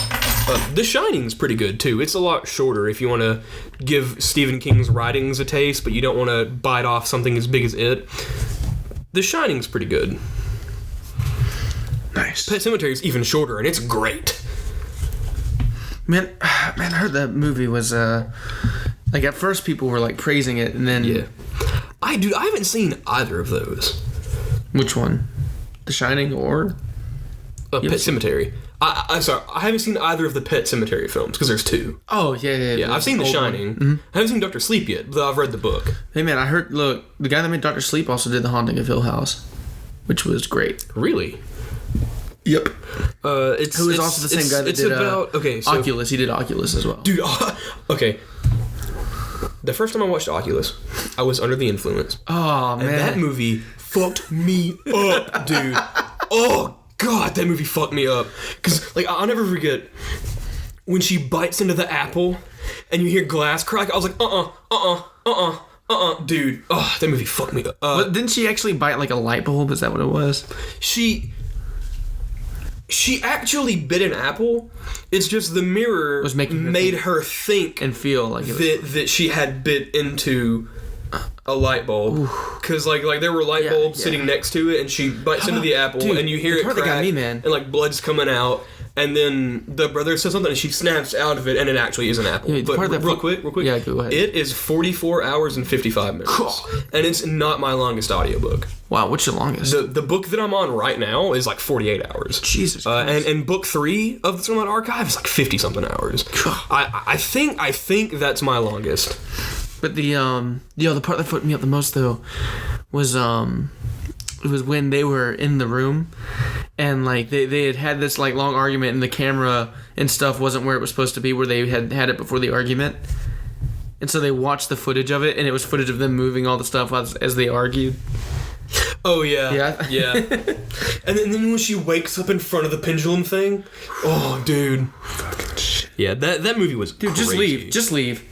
The Shining's pretty good, too. It's a lot shorter if you want to give Stephen King's writings a taste, but you don't want to bite off something as big as it. The Shining's pretty good. Nice. Pet Sematary is even shorter, and it's great. Man, I heard that movie was, like, at first people were, like, praising it, and then... Yeah. I haven't seen either of those. Which one? The Shining or... Pet Sematary. I'm sorry, I haven't seen either of the Pet Sematary films, because there's 2. Oh, yeah. I've seen The Shining. Mm-hmm. I haven't seen Dr. Sleep yet, but I've read the book. Hey, man, I heard, look, the guy that made Dr. Sleep also did The Haunting of Hill House, which was great. Really? Yep. Who is also the same guy that did Oculus. He did Oculus as well. Dude, okay. The first time I watched Oculus, I was under the influence. Oh, man. And that movie fucked me up, dude. Oh, God, that movie fucked me up. Because, like, I'll never forget when she bites into the apple and you hear glass crack. I was like, dude. Oh, that movie fucked me up. But didn't she actually bite, like, a light bulb? Is that what it was? She actually bit an apple. It's just the mirror made her think and feel like it was that she had bit into a light bulb. Because like there were light bulbs sitting next to it, and she bites into the apple, dude, and you hear it crack, got me, man. And like blood's coming out. And then the brother says something, and she snaps out of it, and it actually is an apple. Yeah, but real quick. Yeah, go ahead. It is 44 hours and 55 minutes. And it's not my longest audiobook. Wow, what's your longest? The book that I'm on right now is like 48 hours. Jesus Christ. And book 3 of the Stormlight Archive is like 50-something hours. I think that's my longest. But the part that fucked me up the most, though, was it was when they were in the room and like they had this like long argument and the camera and stuff wasn't where it was supposed to be, where they had it before the argument, and so they watched the footage of it and it was footage of them moving all the stuff as they argued. Oh yeah. Yeah. And then when she wakes up in front of the pendulum thing, oh dude. Yeah, that movie was crazy. Just leave.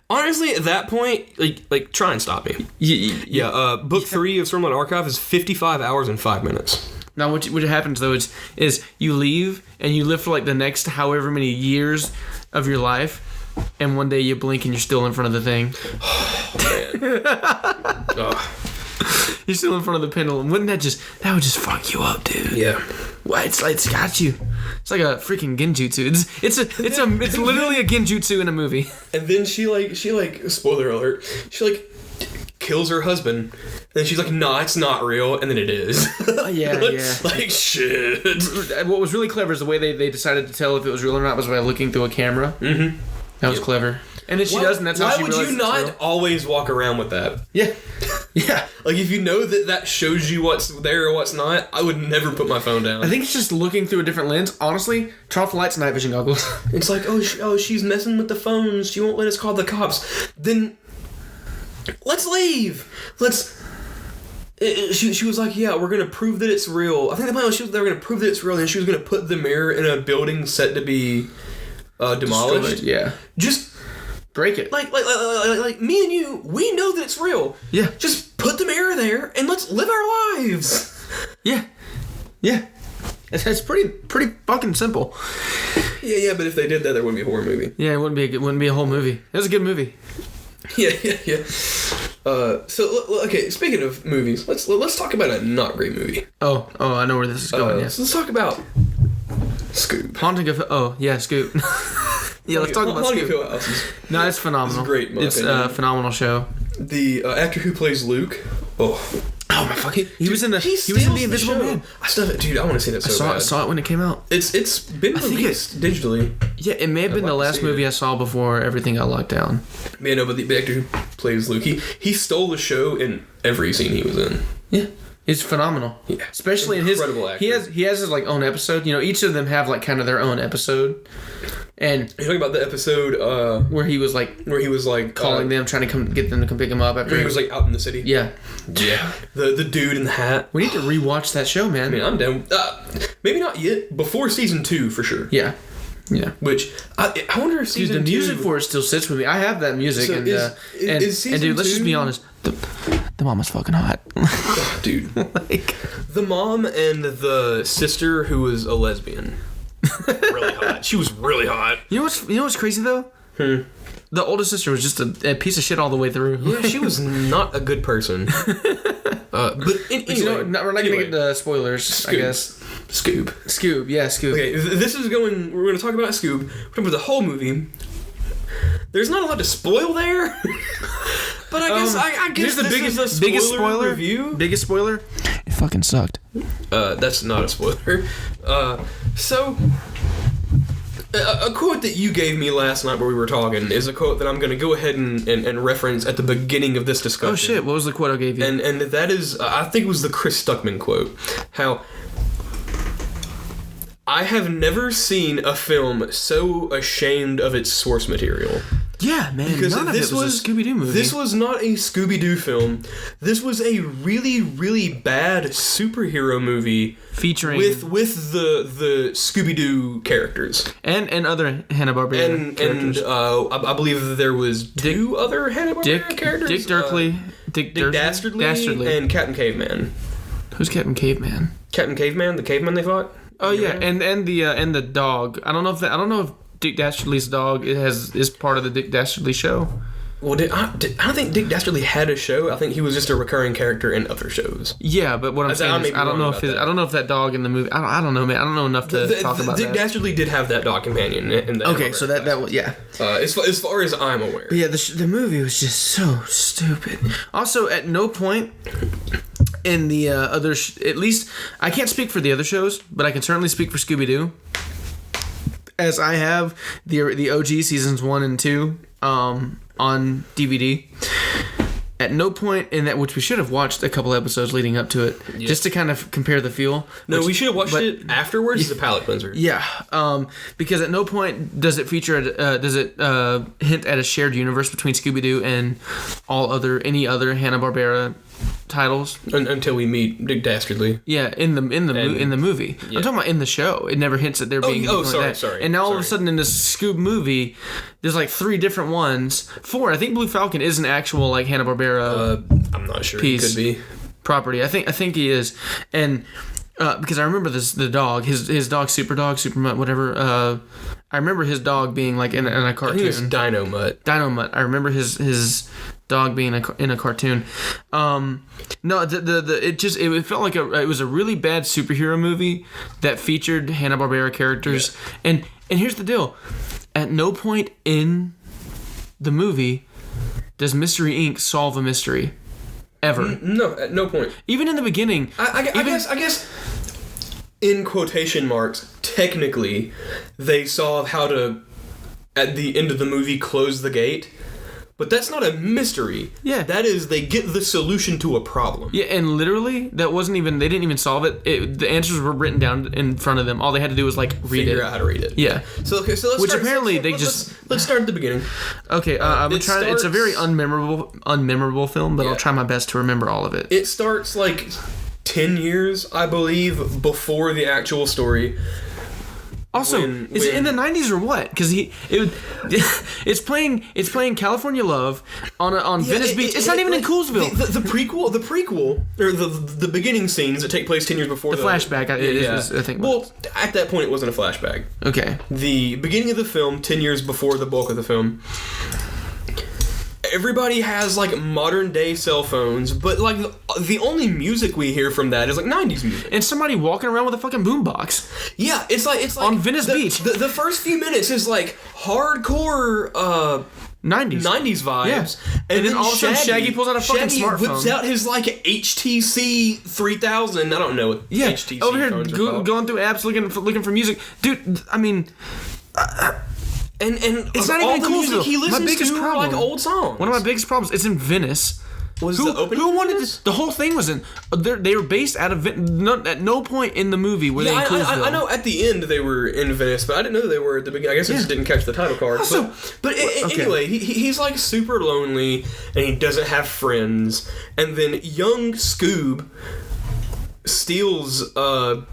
Honestly, at that point, like try and stop me. Book 3 of Stormlight Archive is 55 hours and 5 minutes. Now, what happens though is you leave and you live for like the next however many years of your life, and one day you blink and you're still in front of the thing. Oh man. You're still in front of the pendulum. Wouldn't that would just fuck you up, dude? Yeah. What? It's got you. It's like a freaking genjutsu. It's literally a genjutsu in a movie. And then she like spoiler alert. She like kills her husband. And then she's like, nah, it's not real. And then it is. Yeah. Like, shit. What was really clever is the way they decided to tell if it was real or not was by looking through a camera. Mm-hmm. That was clever. And then she does, and that's how she realizes. Why would you not always walk around with that? Yeah. Yeah. Like, if you know that shows you what's there or what's not, I would never put my phone down. I think it's just looking through a different lens. Honestly, turn off the lights and night vision goggles. It's like, she's messing with the phones. She won't let us call the cops. Then, let's leave. She was like, yeah, we're going to prove that it's real. I think the plan was they were going to prove that it's real, and then she was going to put the mirror in a building set to be demolished. Destroyed, yeah. Just break it. Like me and you, we know that it's real. Yeah. Just put the mirror there and let's live our lives. Yeah. It's pretty fucking simple. Yeah, but if they did that, there wouldn't be a horror movie. Yeah, it wouldn't be a whole movie. It was a good movie. Yeah. So okay, speaking of movies, let's talk about a not great movie. Oh, I know where this is going. Yeah. So let's talk about Scoop. Haunting of Scoop. Yeah, let's talk about Scoop. No, it's phenomenal. It's great. It's a phenomenal show. The actor who plays Luke. Oh my fucking! He was in the Invisible Man. I still have it, dude. I want to see that so bad. I saw it when it came out. It's been released digitally. Yeah, it may have been the last movie I saw before everything got locked down. Yeah, no, but the actor who plays Luke, he stole the show in every scene he was in. Yeah. It's phenomenal. Yeah. Especially incredible in his... He has his, like, own episode. You know, each of them have, like, kind of their own episode. And... You're talking about the episode, where he was, like... Calling them, trying to get them to come pick him up after... Where he was, like, out in the city. Yeah. Yeah. The dude in the hat. We need to rewatch that show, man. I mean, I'm down. Maybe not yet. Before season 2, for sure. Yeah. Yeah. Which, I wonder if season 2... the music for it still sits with me. I have that music. So and dude, let's just be honest. The mom was fucking hot. Dude. The mom and the sister who was a lesbian. Really hot. She was really hot. You know what's crazy though? The older sister was just a piece of shit all the way through. Yeah, she was not a good person. But anyway, we're not gonna get into spoilers, Scoop. I guess. Scoop. Yeah, Scoop. Okay, we're gonna talk about Scoop. We're talking about the whole movie. There's not a lot to spoil there. But I guess here's the biggest spoiler review. Biggest spoiler. It fucking sucked. That's not a spoiler. So a quote that you gave me last night where we were talking is a quote that I'm going to go ahead and reference at the beginning of this discussion. Oh shit! What was the quote I gave you? And that is, I think it was the Chris Stuckman quote. How I have never seen a film so ashamed of its source material. Yeah, man. Because none of it was a Scooby-Doo movie. This was not a Scooby-Doo film. This was a really, really bad superhero movie featuring with the Scooby-Doo characters and other Hanna-Barbera characters. And I believe that there was two other Hanna-Barbera characters. Dick Dastardly, and Captain Caveman. Who's Captain Caveman? Captain Caveman, the caveman they fought. Oh yeah, and the dog. I don't know if Dick Dastardly's dog is part of the Dick Dastardly show. Well, I don't think Dick Dastardly had a show. I think he was just a recurring character in other shows. Yeah, but what I'm saying is I don't know if that dog in the movie. I don't know, man. I don't know enough to talk about Dick that. Dastardly did have that dog companion in the. Okay, so that was yeah. As far as I'm aware. But yeah, the movie was just so stupid. Also, at no point in the other, at least I can't speak for the other shows, but I can certainly speak for Scooby-Doo. As I have the OG seasons 1 and 2 on DVD. At no point in that, which we should have watched a couple episodes leading up to it, just to kind of compare the feel. No, we should have watched it afterwards as a palate cleanser. Yeah, because at no point does it feature hint at a shared universe between Scooby-Doo and any other Hanna-Barbera titles until we meet Dick Dastardly. Yeah, in the movie. Yeah. I'm talking about in the show. It never hints at there being. Sorry. And now all of a sudden in this Scoob movie, there's like 3 different ones. 4. I think Blue Falcon is an actual like Hanna-Barbera. I'm not sure. Piece, he could be property. I think he is, and because I remember the dog, his dog, Supermutt, whatever. I remember his dog being like in a cartoon. I think it was Dino Mutt. I remember his dog being in a cartoon. No, it felt like it was a really bad superhero movie that featured Hanna-Barbera characters. Yeah. And here's the deal: at no point in the movie does Mystery Inc. solve a mystery. Ever. No, at no point. Even in the beginning. I guess, in quotation marks, technically, they saw how to, at the end of the movie, close the gate. But that's not a mystery. Yeah. That is, they get the solution to a problem. Yeah, and literally, that wasn't even, they didn't even solve it. The answers were written down in front of them. All they had to do was, read Figure out how to read it. Yeah. So let's Which start, apparently let's start at the beginning. Okay, I'm going to try, it's a very unmemorable film, but I'll try my best to remember all of it. It starts, 10 years, I believe, before the actual story. Also, is it in the 90s or what? Because it's playing California Love on Venice Beach. It's not even in Coolsville. The prequel, or the beginning scenes that take place 10 years before the flashback. I think. Well, at that point, it wasn't a flashback. Okay. The beginning of the film, 10 years before the bulk of the film. Everybody has modern day cell phones, but the only music we hear from that is 90s music. And somebody walking around with a fucking boombox. Yeah, it's like on Venice Beach. The first few minutes is hardcore 90s vibes. Yeah. And then all of a sudden Shaggy pulls out a fucking smartphone. Whips out his HTC 3000. I don't know what HTC over here phones are called. Going through apps looking for music. Dude, I mean And it's not even the cool. music he listens to are old songs. One of my biggest problems. It's in Venice. Who wanted this? The whole thing was in. They were based out of Venice. At no point in the movie were they in Coolsville. I know at the end they were in Venice, but I didn't know they were at the beginning. I guess I just didn't catch the title card. Anyway, he's super lonely and he doesn't have friends. And then young Scoob steals a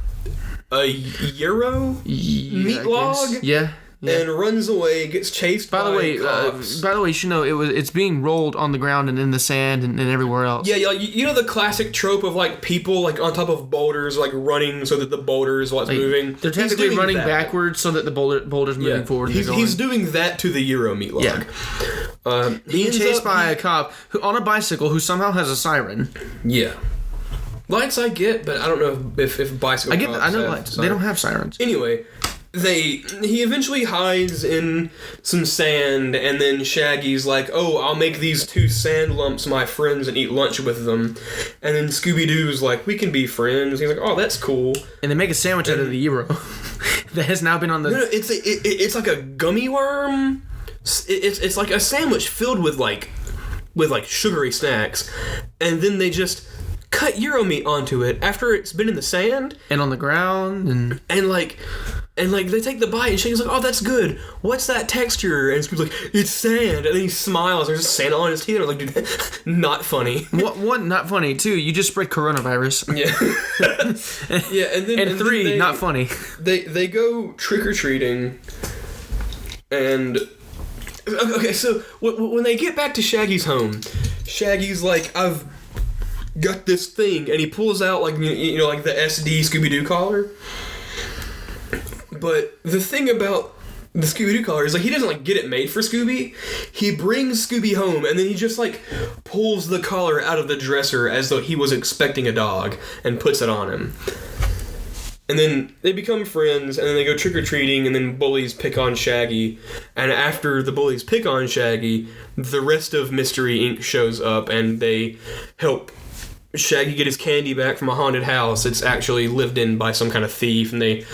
Euro meat log. Yeah. And runs away, gets chased by cops. By the way, you should know it's being rolled on the ground and in the sand and everywhere else. Yeah, you know the classic trope of people on top of boulders running so that the boulder is what's moving. They're technically running backwards so that the boulder's moving forward. He's doing that to the Euro meat log. Yeah. Being chased by a cop on a bicycle who somehow has a siren. Yeah. Lights I get, but I don't know if bicycle. I know lights. They don't have sirens. Anyway. He eventually hides in some sand, and then Shaggy's like, "Oh, I'll make these 2 sand lumps my friends and eat lunch with them." And then Scooby-Doo's like, "We can be friends." He's like, "Oh, that's cool." And they make a sandwich out of the Euro that has now been on the. No, it's like a gummy worm. It's like a sandwich filled with sugary snacks, and then they just cut Euro meat onto it after it's been in the sand and on the ground and they take the bite and Shaggy's like, "Oh, that's good. What's that texture?" And Scoob's like, "It's sand." And then he smiles. There's just sand on his teeth. And I'm like, dude, not funny. One, not funny. 2, you just spread coronavirus. Yeah. Yeah. And 3, not funny. They go trick or treating, and okay, so when they get back to Shaggy's home, Shaggy's like, "I've got this thing," and he pulls out the SD Scooby-Doo collar. But the thing about the Scooby-Doo collar is he doesn't get it made for Scooby. He brings Scooby home and then he just pulls the collar out of the dresser as though he was expecting a dog and puts it on him. And then they become friends and then they go trick-or-treating and then bullies pick on Shaggy. And after the bullies pick on Shaggy, the rest of Mystery Inc. shows up and they help Shaggy get his candy back from a haunted house. It's actually lived in by some kind of thief, and they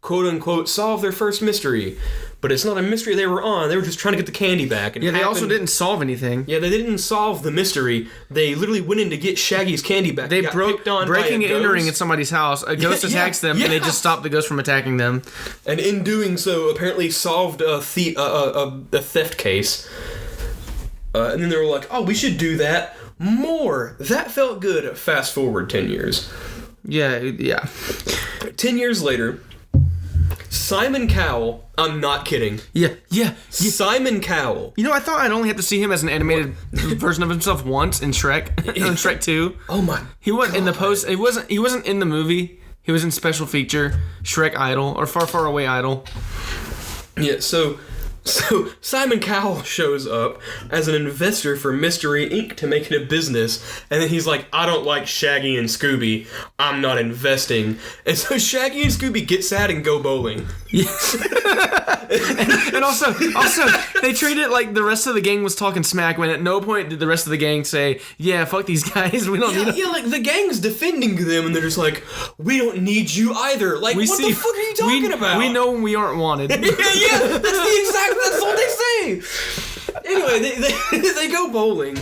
quote-unquote solve their first mystery. But it's not a mystery they were on. They were just trying to get the candy back. And they also didn't solve anything. Yeah, they didn't solve the mystery. They literally went in to get Shaggy's candy back. They breaking and entering at somebody's house. A ghost attacks them, and they just stop the ghost from attacking them. And in doing so, apparently solved a theft case. And then they were like, "Oh, we should do that more." That felt good. Fast forward 10 years. Yeah. 10 years later, Simon Cowell, I'm not kidding. Yeah. Simon Cowell. I thought I'd only have to see him as an animated version of himself once in Shrek. In Shrek 2. Oh my. He wasn't in the post. He wasn't in the movie. He was in special feature Shrek Idol or Far Far Away Idol. Yeah, so So Simon Cowell shows up as an investor for Mystery Inc. to make it a business, and then he's like, I don't like Shaggy and Scooby, I'm not investing. And so Shaggy and Scooby get sad and go bowling. Yeah. and also, they treat it like the rest of the gang was talking smack when at no point did the rest of the gang say, yeah, fuck these guys, we don't need them. Yeah, like the gang's defending them, and they're just like, we don't need you either. Like, what the fuck are you talking about? We know when we aren't wanted. Yeah, that's what they say. Anyway, they go bowling,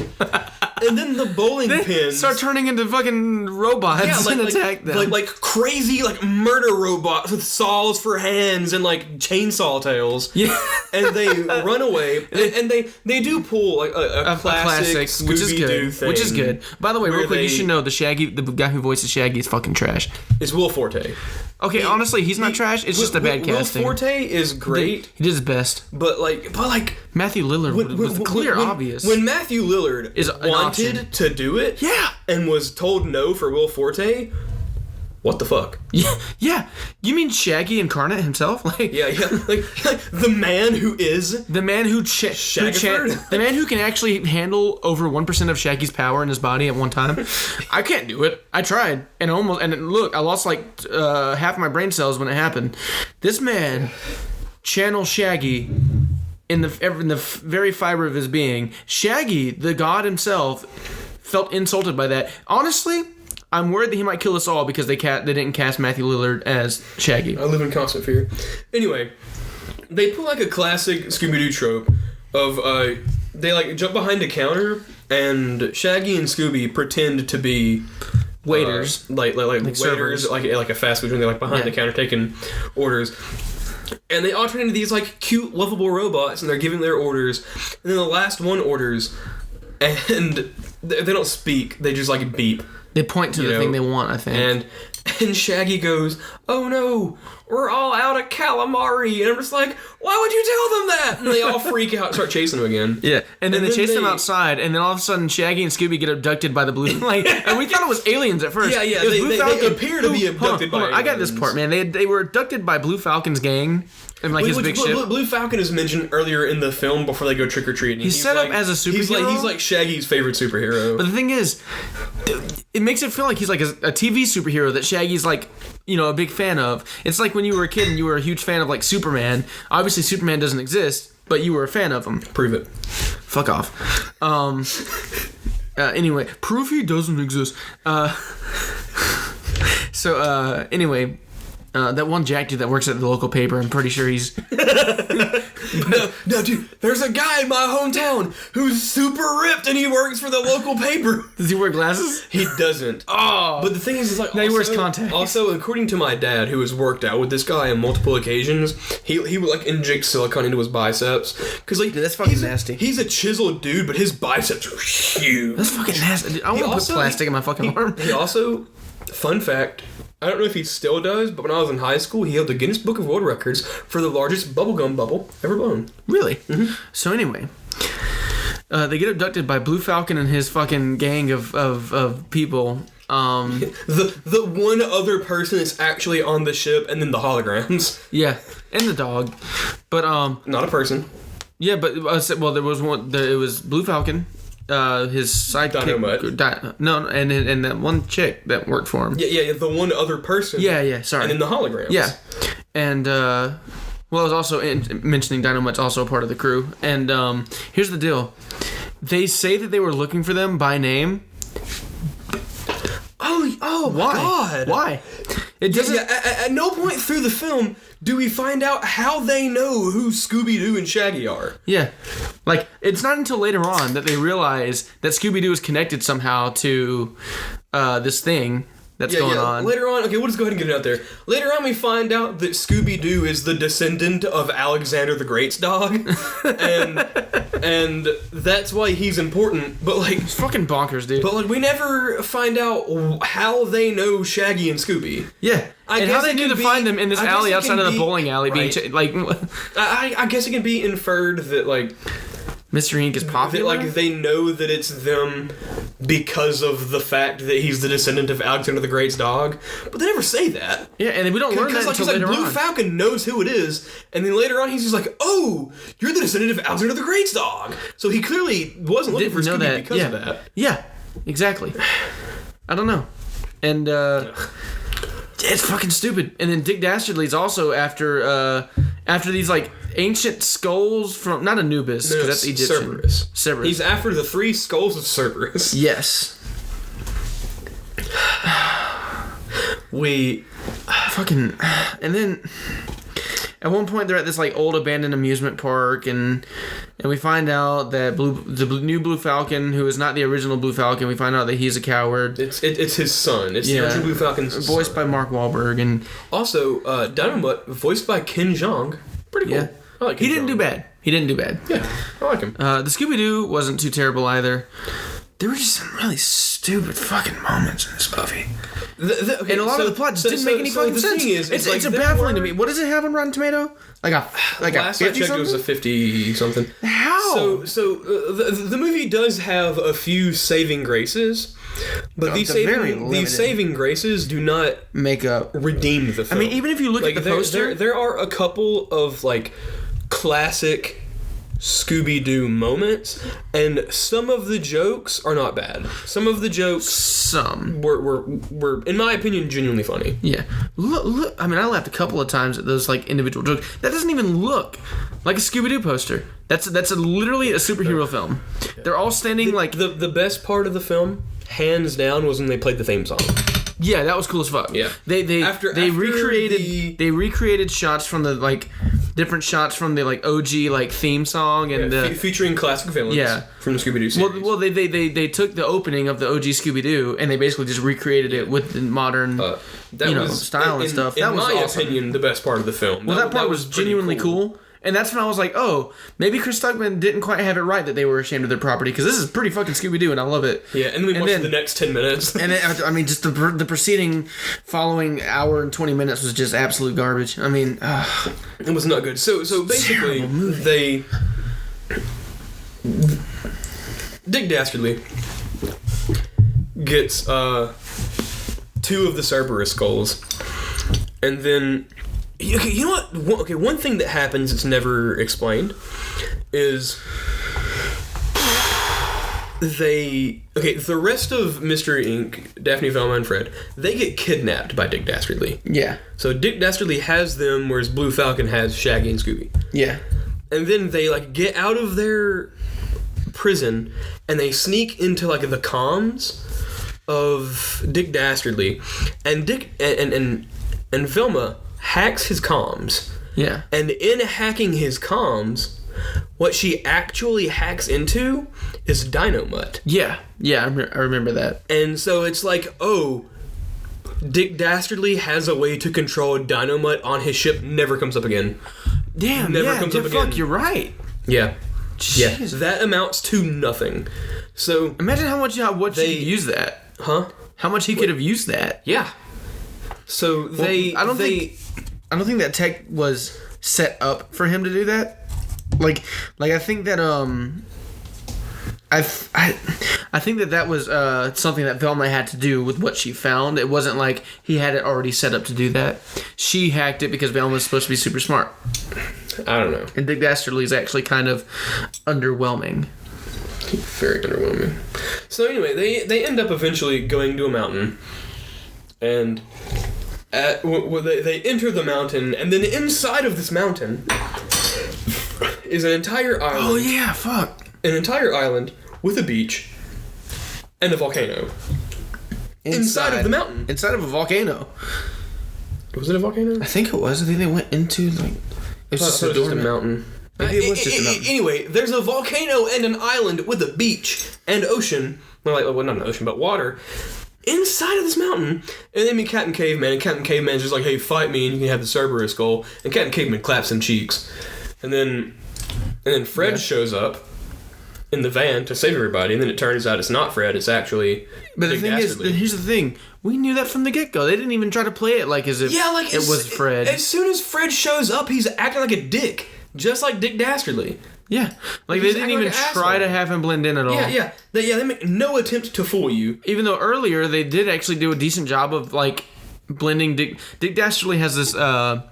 and then the bowling pins start turning into fucking robots and attack them. Like crazy, like murder robots with saws for hands and like chainsaw tails. Yeah, and they run away, and they do pull like a classic Scooby-Doo thing, which is good. By the way, real quick, you should know the guy who voices Shaggy is fucking trash. It's Will Forte. Okay, honestly, he's not trash. It's just a bad casting. Will Forte is great. He did his best. But Matthew Lillard was clear, obvious. When Matthew Lillard wanted to do it, and was told no for Will Forte, what the fuck? Yeah. You mean Shaggy Incarnate himself? Like the man who is the man who the man who can actually handle over 1% of Shaggy's power in his body at one time. I can't do it. I tried and look, I lost like half my brain cells when it happened. This man channels Shaggy in the very fiber of his being. Shaggy, the god himself, felt insulted by that. Honestly, I'm worried that he might kill us all because they didn't cast Matthew Lillard as Shaggy. I live in constant fear. Anyway, they pull like a classic Scooby-Doo trope of they like jump behind a counter and Shaggy and Scooby pretend to be waiters, like waiters, servers, like a fast food, and they're like behind the counter taking orders. And they alternate into these like cute, lovable robots, and they're giving their orders. And then the last one orders, and they don't speak; they just like beep. They point to the thing they want, I think. And Shaggy goes, "Oh no, we're all out of calamari." And I'm just like, why would you tell them that? And they all freak out and start chasing him again. Yeah, and then they chase them outside, and then all of a sudden Shaggy and Scooby get abducted by the blue... and we thought it was aliens at first. Yeah, they appear to be abducted by aliens. I got this part, man. They were abducted by Blue Falcon's gang. And like his big ship. Blue Falcon is mentioned earlier in the film before they go trick or treating. He's set up as a superhero. He's like Shaggy's favorite superhero. But the thing is, it makes it feel like he's like a TV superhero that Shaggy's like, a big fan of. It's like when you were a kid and you were a huge fan of like Superman. Obviously, Superman doesn't exist, but you were a fan of him. Prove it. Fuck off. Anyway, prove he doesn't exist. Anyway. That one Jack dude that works at the local paper, I'm pretty sure he's... No, dude, there's a guy in my hometown who's super ripped and he works for the local paper. Does he wear glasses? He doesn't. Oh. But the thing is like... Now he wears contacts. Also, according to my dad, who has worked out with this guy on multiple occasions, he would like inject silicone into his biceps. Because like... Dude, that's fucking nasty. He's a chiseled dude, but his biceps are huge. That's fucking nasty. I want to put plastic in my fucking arm. He also... Fun fact... I don't know if he still does, but when I was in high school, he held the Guinness Book of World Records for the largest bubblegum bubble ever blown. Really? Mm-hmm. So anyway, they get abducted by Blue Falcon and his fucking gang of people. The one other person that's actually on the ship, and then the holograms. Yeah, and the dog, but not a person. Yeah, but there was one. It was Blue Falcon. His sidekick, and that one chick that worked for him. Yeah, the one other person. Yeah, sorry. And then the holograms. Yeah, and I was also mentioning Dynamite's also a part of the crew. And here's the deal: they say that they were looking for them by name. Oh, why? God. Why? It doesn't. At no point through the film do we find out how they know who Scooby-Doo and Shaggy are. Yeah. Like, it's not until later on that they realize that Scooby-Doo is connected somehow to this thing that's going on. Later on, okay, we'll just go ahead and get it out there. Later on, we find out that Scooby-Doo is the descendant of Alexander the Great's dog. and that's why he's important. But, like... It's fucking bonkers, dude. But, like, we never find out how they know Shaggy and Scooby. Yeah. And how they knew to find them in this alley outside of the bowling alley. Right. Being I guess it can be inferred that, like... Mr. Ink is popular. Like they know that it's them because of the fact that he's the descendant of Alexander the Great's dog, but they never say that. Yeah, and we don't learn that until later Blue on. Falcon knows who it is, and then later on he's just like, "Oh, you're the descendant of Alexander the Great's dog." So he clearly wasn't looking for Scooby because of that. Yeah, exactly. I don't know, and it's fucking stupid. And then Dick Dastardly's also after these like ancient skulls from not Anubis, because that's Egyptian. Cerberus. He's after the 3 skulls of Cerberus. Yes. We fucking, and then at one point they're at this like old abandoned amusement park, and we find out that the new Blue Falcon, who is not the original Blue Falcon, we find out that he's a coward. It's his son. It's the original Blue Falcon's voiced son. by Mark Wahlberg, and also Dynamite voiced by Ken Jeong. Pretty cool. Yeah. I like Ken He didn't do bad. Yeah, I like him. The Scooby-Doo wasn't too terrible either. There were just some really stupid fucking moments in this movie. And a lot of the plot just didn't make any fucking sense. It's baffling to me. What does it have on Rotten Tomato? Last I checked, it was a 50 something. How? So the movie does have a few saving graces, but these saving graces do not make up redeem the film. I mean, even if you look at the poster, there are a couple of like classic Scooby-Doo moments, and some of the jokes are not bad. Some of the jokes were in my opinion genuinely funny. Yeah. Look, I mean, I laughed a couple of times at those like individual jokes. That doesn't even look like a Scooby-Doo poster. That's literally a superhero film. They're all standing like the best part of the film, hands down, was when they played the theme song. Yeah, that was cool as fuck. Yeah. They recreated shots from the like different shots from the like OG like theme song and featuring classic villains from the Scooby-Doo series. Well, they took the opening of the OG Scooby-Doo and they basically just recreated it with the modern style and stuff. That was in my awesome. opinion the best part of the film. Well, that part was genuinely cool. And that's when I was like, oh, maybe Chris Stuckman didn't quite have it right that they were ashamed of their property, because this is pretty fucking Scooby-Doo, and I love it. Yeah, and then we watched the next 10 minutes. And then, I mean, just the preceding following hour and 20 minutes was just absolute garbage. I mean, it was not good. So basically, Dick Dastardly gets 2 of the Cerberus skulls, and then... Okay, you know what? Okay, one thing that happens that's never explained is the rest of Mr. Ink, Daphne, Velma, and Fred, they get kidnapped by Dick Dastardly. Yeah. So Dick Dastardly has them, whereas Blue Falcon has Shaggy and Scooby. Yeah. And then they like get out of their prison and they sneak into like the comms of Dick Dastardly, and Dick and Velma hacks his comms. Yeah. And in hacking his comms, what she actually hacks into is Dynamite. Yeah. Yeah, I remember that. And so it's like, oh, Dick Dastardly has a way to control Dynamite on his ship, never comes up again. Damn, never comes up again. Fuck, you're right. Yeah. Jesus. Yeah. That amounts to nothing. So imagine how much he could use that. Huh? How much he could have used that. Yeah. So I don't think that tech was set up for him to do that. Like I think that I think that was something that Velma had to do with what she found. It wasn't like he had it already set up to do that. She hacked it because Velma was supposed to be super smart. I don't know. And Dick Dastardly is actually kind of underwhelming. Very underwhelming. So anyway, they end up eventually going to a mountain, and they enter the mountain, and then inside of this mountain is an entire island. Oh yeah, fuck. An entire island with a beach and a volcano. Inside of the mountain. Inside of a volcano. Was it a volcano? I think it was. I think they went into like... It was just a mountain. Maybe it was just a mountain. Anyway, there's a volcano and an island with a beach and ocean. Well, not an ocean, but water. Inside of this mountain, and then meet Captain Caveman, and Captain Caveman's just like, hey, fight me, and you can have the Cerberus skull. And Captain Caveman claps some cheeks. And then Fred shows up in the van to save everybody, and then it turns out it's not Fred, it's actually But the thing Dastardly. Here's the thing. We knew that from the get-go. They didn't even try to play it like as if it was Fred. As soon as Fred shows up, he's acting like a dick. Just like Dick Dastardly. Yeah. Like, they didn't even try to have him blend in at all. Yeah. They make no attempt to fool you. Even though earlier they did actually do a decent job of, like, blending. Dick Dastardly has this, I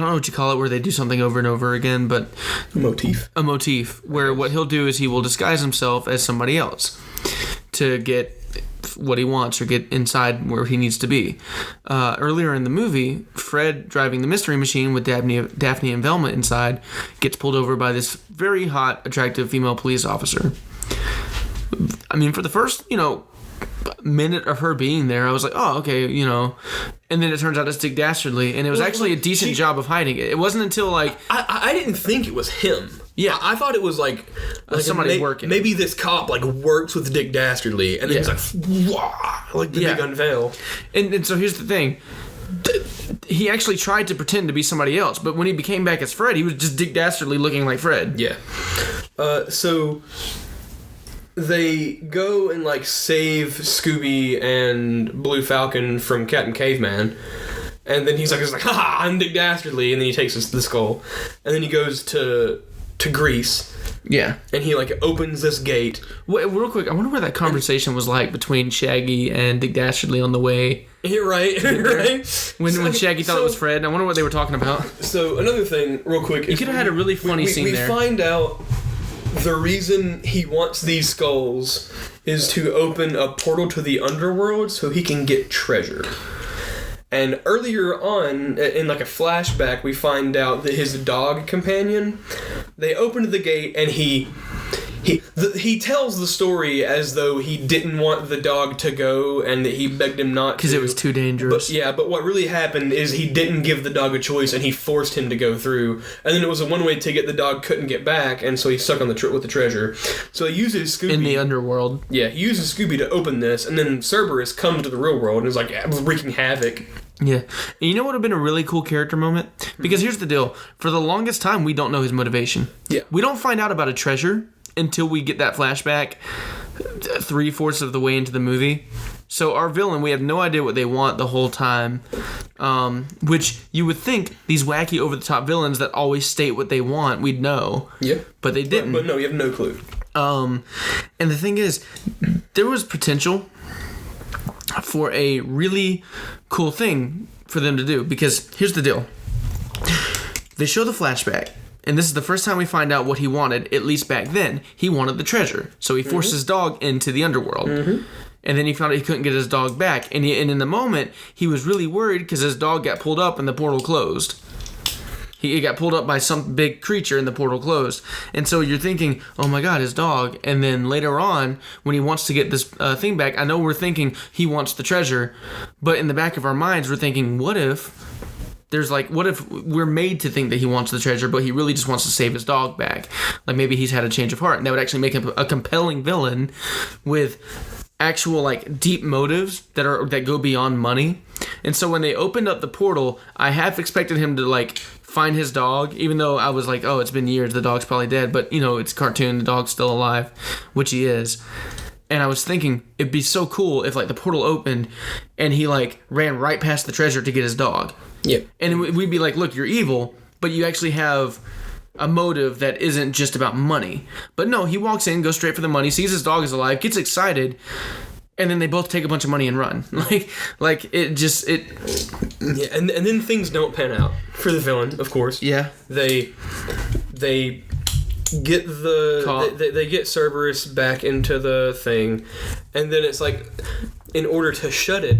don't know what you call it, where they do something over and over again, but... A motif, where what he'll do is he will disguise himself as somebody else to get what he wants or get inside where he needs to be. Earlier in the movie, Fred, driving the mystery machine with Daphne and Velma inside, gets pulled over by this very hot, attractive female police officer. I mean, for the first, minute of her being there, I was like, oh, okay, and then it turns out it's Dick Dastardly, and it was actually a decent job of hiding it. It wasn't until, like... I didn't think it was him. Yeah. I thought it was, like somebody working. Maybe this cop, works with Dick Dastardly, and then he's like, wah, like the big unveil. And so here's the thing. He actually tried to pretend to be somebody else, but when he became back as Fred, he was just Dick Dastardly looking like Fred. Yeah. So... They go and, save Scooby and Blue Falcon from Captain Caveman. And then he's like, haha, I'm Dick Dastardly. And then he takes the skull. And then he goes to Greece. Yeah. And he, opens this gate. Wait, real quick, I wonder what that conversation was like between Shaggy and Dick Dastardly on the way. You're right. Right? When Shaggy thought it was Fred. I wonder what they were talking about. So, another thing, real quick. You could have had a really funny scene there. We find out... The reason he wants these skulls is to open a portal to the underworld so he can get treasure. And earlier on, in a flashback, we find out that his dog companion, they opened the gate and he tells the story as though he didn't want the dog to go and that he begged him not to. Because it was too dangerous. But what really happened is he didn't give the dog a choice and he forced him to go through. And then it was a one-way ticket the dog couldn't get back, and so he stuck on with the treasure. So he uses Scooby... In the underworld. Yeah, he uses Scooby to open this, and then Cerberus comes to the real world and is wreaking havoc. Yeah. And you know what would have been a really cool character moment? Because here's the deal. For the longest time, we don't know his motivation. Yeah. We don't find out about a treasure until we get that flashback 3/4 of the way into the movie. So our villain, we have no idea what they want the whole time. Which you would think these wacky over-the-top villains that always state what they want, we'd know. Yeah. But they didn't. But no, you have no clue. And the thing is, there was potential for a really cool thing for them to do. Because here's the deal. They show the flashback. And this is the first time we find out what he wanted, at least back then. He wanted the treasure. So he forced his dog into the underworld. Mm-hmm. And then he found out he couldn't get his dog back. And in the moment, he was really worried because his dog got pulled up and the portal closed. He got pulled up by some big creature and the portal closed. And so you're thinking, oh my God, his dog. And then later on, when he wants to get this thing back, I know we're thinking he wants the treasure. But in the back of our minds, we're thinking, what if we're made to think that he wants the treasure, but he really just wants to save his dog back? Maybe he's had a change of heart, and that would actually make him a compelling villain with actual deep motives that go beyond money. And so when they opened up the portal, I half expected him to find his dog, even though I was like, oh, it's been years, the dog's probably dead, but it's a cartoon, the dog's still alive, which he is. And I was thinking it'd be so cool if the portal opened and he ran right past the treasure to get his dog. Yeah. And we'd be like, look, you're evil, but you actually have a motive that isn't just about money. But no, he walks in, goes straight for the money, sees his dog is alive, gets excited, and then they both take a bunch of money and run. Yeah, and then things don't pan out for the villain, of course. Yeah. They get they get Cerberus back into the thing, and then it's in order to shut it,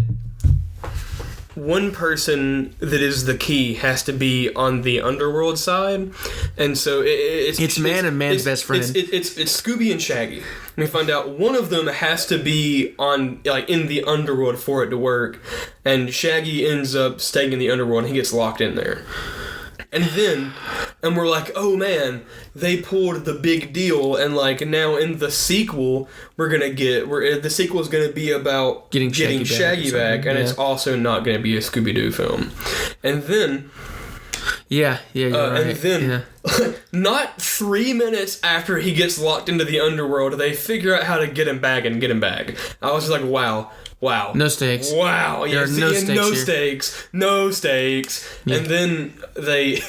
one person that is the key has to be on the underworld side, and so it's man's best friend. It's Scooby and Shaggy. And we find out one of them has to be on in the underworld for it to work, and Shaggy ends up staying in the underworld and he gets locked in there. And we're like, oh man, they pulled the big deal, and now in the sequel, the sequel is gonna be about getting Shaggy back, and it's also not gonna be a Scooby-Doo film. And then, you're right. And then, not 3 minutes after he gets locked into the underworld, they figure out how to get him back. I was just like, wow. No stakes. Wow. There are no stakes. No stakes. Yeah. And then they...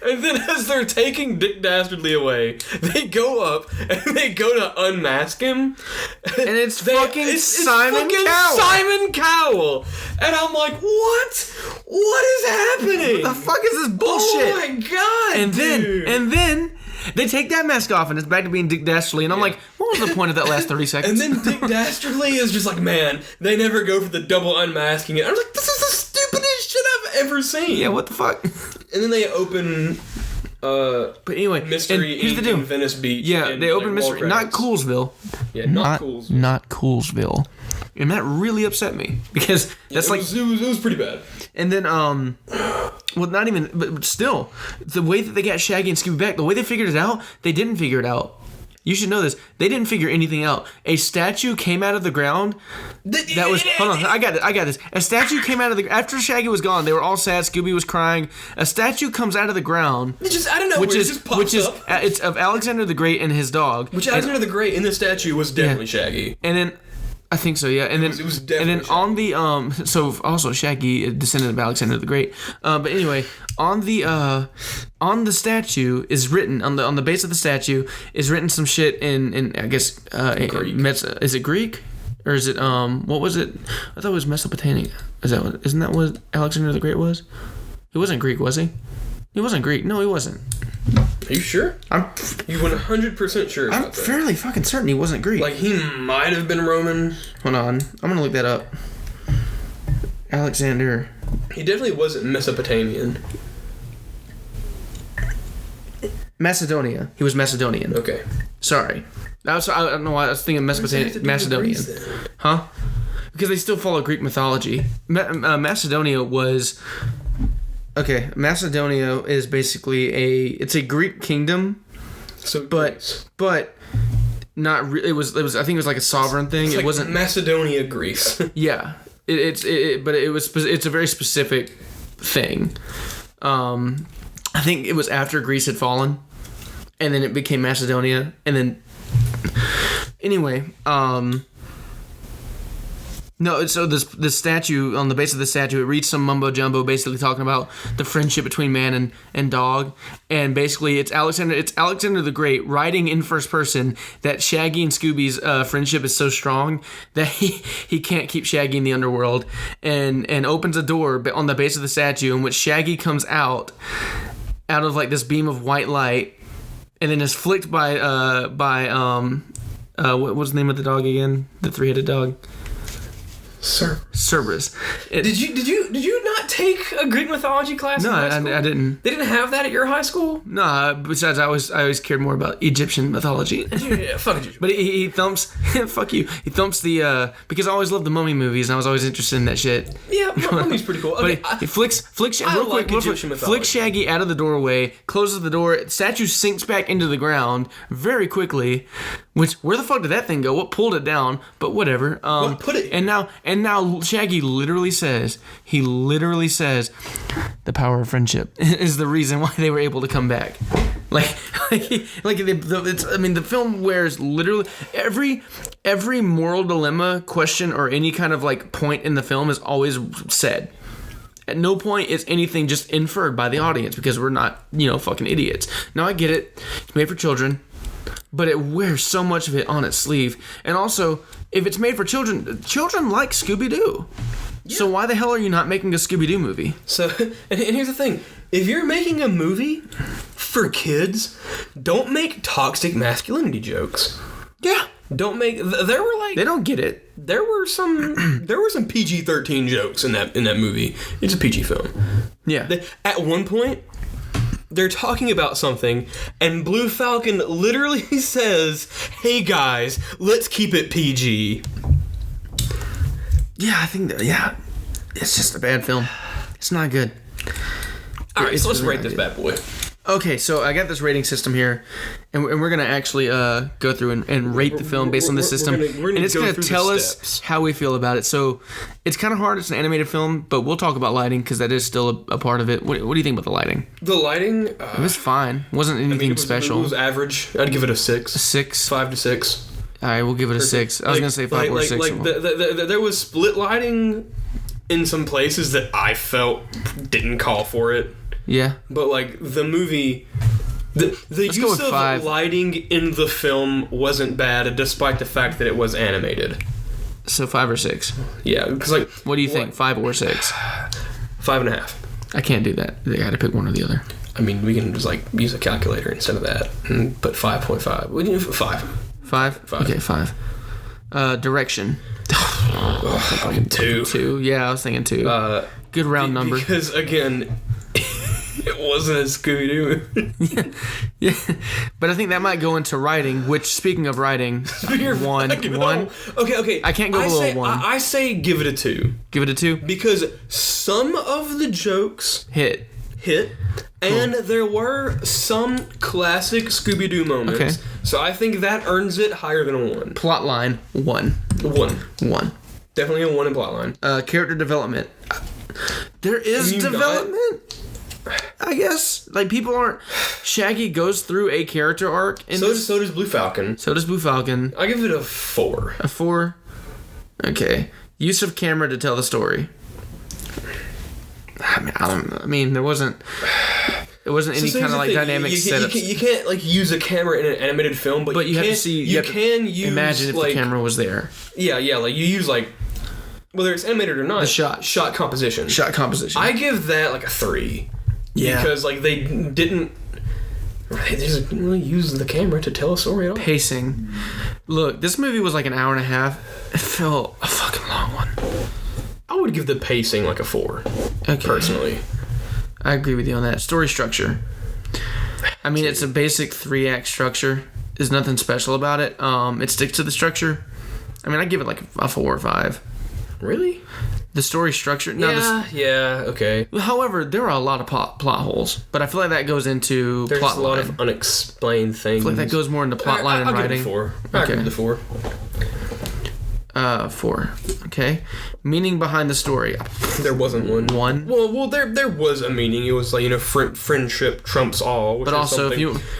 And then as they're taking Dick Dastardly away, they go up and they go to unmask him. And it's fucking Simon Cowell. Simon Cowell. And I'm like, what? What is happening? What the fuck is this bullshit? Oh my god, and then they take that mask off and it's back to being Dick Dastardly. And I'm like, what was the point of that last 30 seconds? And then Dick Dastardly is just like, man, they never go for the double unmasking. And I was like, this is the stupidest shit I've ever seen. Yeah, what the fuck? And then they open but anyway, Mystery here's the deal. in Venice Beach. Yeah, they open Mystery, not Coolsville. Yeah, not Coolsville. Not Coolsville. And that really upset me because that's it was pretty bad. And then well, not even, but still, the way that they got Shaggy and Scooby back, the way they figured it out, they didn't figure it out. You should know this. They didn't figure anything out. A statue came out of the ground. That was... Hold on. I got this. A statue came out of the... After Shaggy was gone, they were all sad. Scooby was crying. A statue comes out of the ground. It just... I don't know. It just pops up. It's of Alexander the Great and his dog. Which Alexander the Great in the statue was definitely Shaggy. And then... I think so, yeah. And then, it was definitely and then on the so also Shaggy, a descendant of Alexander the Great. But anyway, on the statue is written on the base of the statue is written some shit in I guess Greek. Is it Greek or is it what was it? I thought it was Mesopotamian. Isn't that what Alexander the Great was? He wasn't Greek, was he? He wasn't Greek. No, he wasn't. Are you sure? You 100% sure about I'm fairly fucking certain he wasn't Greek. Like, he might have been Roman. Hold on. I'm gonna look that up. Alexander. He definitely wasn't Mesopotamian. Macedonia. He was Macedonian. Okay. Sorry. I don't know why I was thinking Macedonian. Huh? Because they still follow Greek mythology. Macedonia was... Okay, Macedonia is basically it's a Greek kingdom, but not really. It was I think it was like a sovereign thing. It wasn't Macedonia, Greece. Yeah, it's a very specific thing. I think it was after Greece had fallen, and then it became Macedonia, and then anyway, no, so this statue, on the base of the statue, it reads some mumbo jumbo basically talking about the friendship between man and dog. And basically it's Alexander the Great writing in first person that Shaggy and Scooby's friendship is so strong that he can't keep Shaggy in the underworld, and opens a door on the base of the statue in which Shaggy comes out of like this beam of white light, and then is flicked by what was the name of the dog again? The 3-headed dog? Cerberus. Did you not take a Greek mythology class? No, in high school? I didn't. They didn't have that at your high school? No, besides I always cared more about Egyptian mythology. Yeah, fuck Egypt. But he thumps. Fuck you. He thumps the because I always loved the Mummy movies and I was always interested in that shit. Yeah, Mummy's pretty cool. Okay, but he flicks Shaggy out of the doorway, closes the door. The statue sinks back into the ground very quickly. Which, where the fuck did that thing go? What pulled it down? But whatever. What put it? And now Shaggy literally says, the power of friendship is the reason why they were able to come back. The film wears literally every moral dilemma, question, or any kind of like point in the film is always said. At no point is anything just inferred by the audience because we're not, fucking idiots. Now I get it. It's made for children. But it wears so much of it on its sleeve. And also, if it's made for children like Scooby-Doo. Yeah. So why the hell are you not making a Scooby-Doo movie? So, and here's the thing. If you're making a movie for kids, don't make toxic masculinity jokes. Yeah. Don't make... There were like... They don't get it. There were some PG-13 jokes in that movie. It's a PG film. Yeah. At one point... They're talking about something, and Blue Falcon literally says, "Hey guys, let's keep it PG." Yeah, I think that. Yeah, it's just a bad film. It's not good. All right, so let's rate this bad boy. Okay, so I got this rating system here, and we're gonna actually go through and rate the film based on this system, and it's gonna tell us how we feel about it. So it's kind of hard. It's an animated film, but we'll talk about lighting because that is still a part of it. What do you think about the lighting? The lighting, it was fine. It wasn't anything special. It was average. I'd give it a 6. A 6. 5 to 6. All right, we'll give it a 6. I was gonna say 5 or 6. There was split lighting in some places that I felt didn't call for it. Yeah. But like the movie, the Let's go use with of 5. lighting in the film wasn't bad, despite the fact that it was animated. So 5 or 6. Yeah, because like, What do you think? 5 or 6? 5.5. I can't do that. I got to pick one or the other. I mean, we can just like use a calculator instead of that and put 5.5. We can do 5. 5? 5. Okay, 5. Direction. Fucking 2. 2. Yeah, I was thinking 2. Good round number. Because again, it wasn't a Scooby-Doo movie. Yeah, but I think that might go into writing. Which, speaking of writing, one. Okay. I can't go below 1. I say give it a 2 Give it a 2. because some of the jokes Hit. and there were some classic Scooby-Doo moments. Okay. So I think that earns it higher than a 1. Plot line 1. 1. Definitely a 1 in plot line. Character development. There is development. I guess like people aren't. Shaggy goes through a character arc. So does Blue Falcon. So does Blue Falcon. I give it a 4. A 4. Okay. Use of camera to tell the story. I mean, there wasn't. It wasn't any kind of like dynamic setup. You can't like use a camera in an animated film, but you have can, to see. You can use. Imagine if like, the camera was there. Yeah. Like you use like whether it's animated or not. The shot composition. Shot composition. I give that like a 3. Yeah. Because like they didn't really use the camera to tell a story at all. Pacing. Look, this movie was like an hour and a half. It felt a fucking long one. I would give the pacing like a 4. Okay. Personally. I agree with you on that. Story structure. I mean, it's a basic 3-act structure. There's nothing special about it. It sticks to the structure. I mean, I give it like a 4 or 5. Really? The story structure. Yeah. Okay. However, there are a lot of plot holes, but I feel like that goes into There's plot a lot line. of unexplained things. I feel like that goes more into plot line and I'll writing. Give it a 4. I'll give it a 4. 4. Okay. Meaning behind the story. There wasn't one. 1. Well, there was a meaning. It was like friendship trumps all. But also,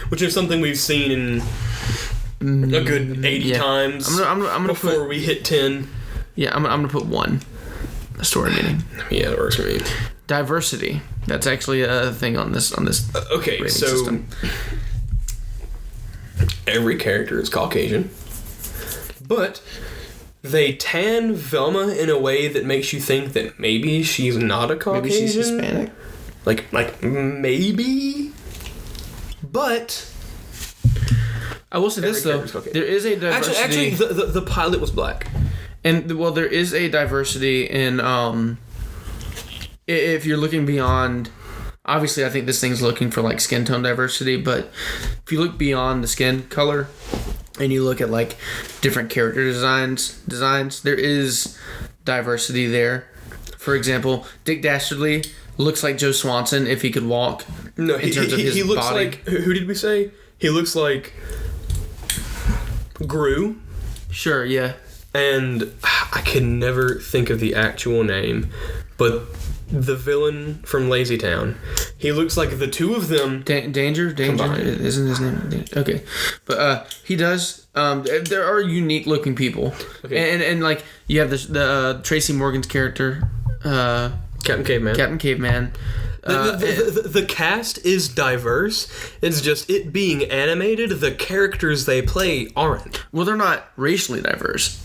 which is something we've seen in a good 80 times. I'm gonna before we hit 10. Yeah, I'm gonna put 1. A story meaning. Yeah, that works for me. Diversity. That's actually a thing on this. Okay, so system. Every character is Caucasian, but they tan Velma in a way that makes you think that maybe she's not a Caucasian. Maybe she's Hispanic. Like maybe, but I will say this though. There is a diversity. Actually, the pilot was black. And well, there is a diversity in if you're looking beyond. Obviously, I think this thing's looking for like skin tone diversity, but if you look beyond the skin color and you look at like different character designs, there is diversity there. For example, Dick Dastardly looks like Joe Swanson if he could walk. No, in terms of his he looks body. like who did we say? He looks like Gru. Sure, yeah. And I can never think of the actual name, but the villain from Lazy Town. He looks like the two of them. Danger combined. Isn't his name? Okay, but he does. There are unique looking people, okay. and like you have the Tracy Morgan's character, Captain Caveman. The cast is diverse. It's just it being animated. The characters they play aren't. Well, they're not racially diverse.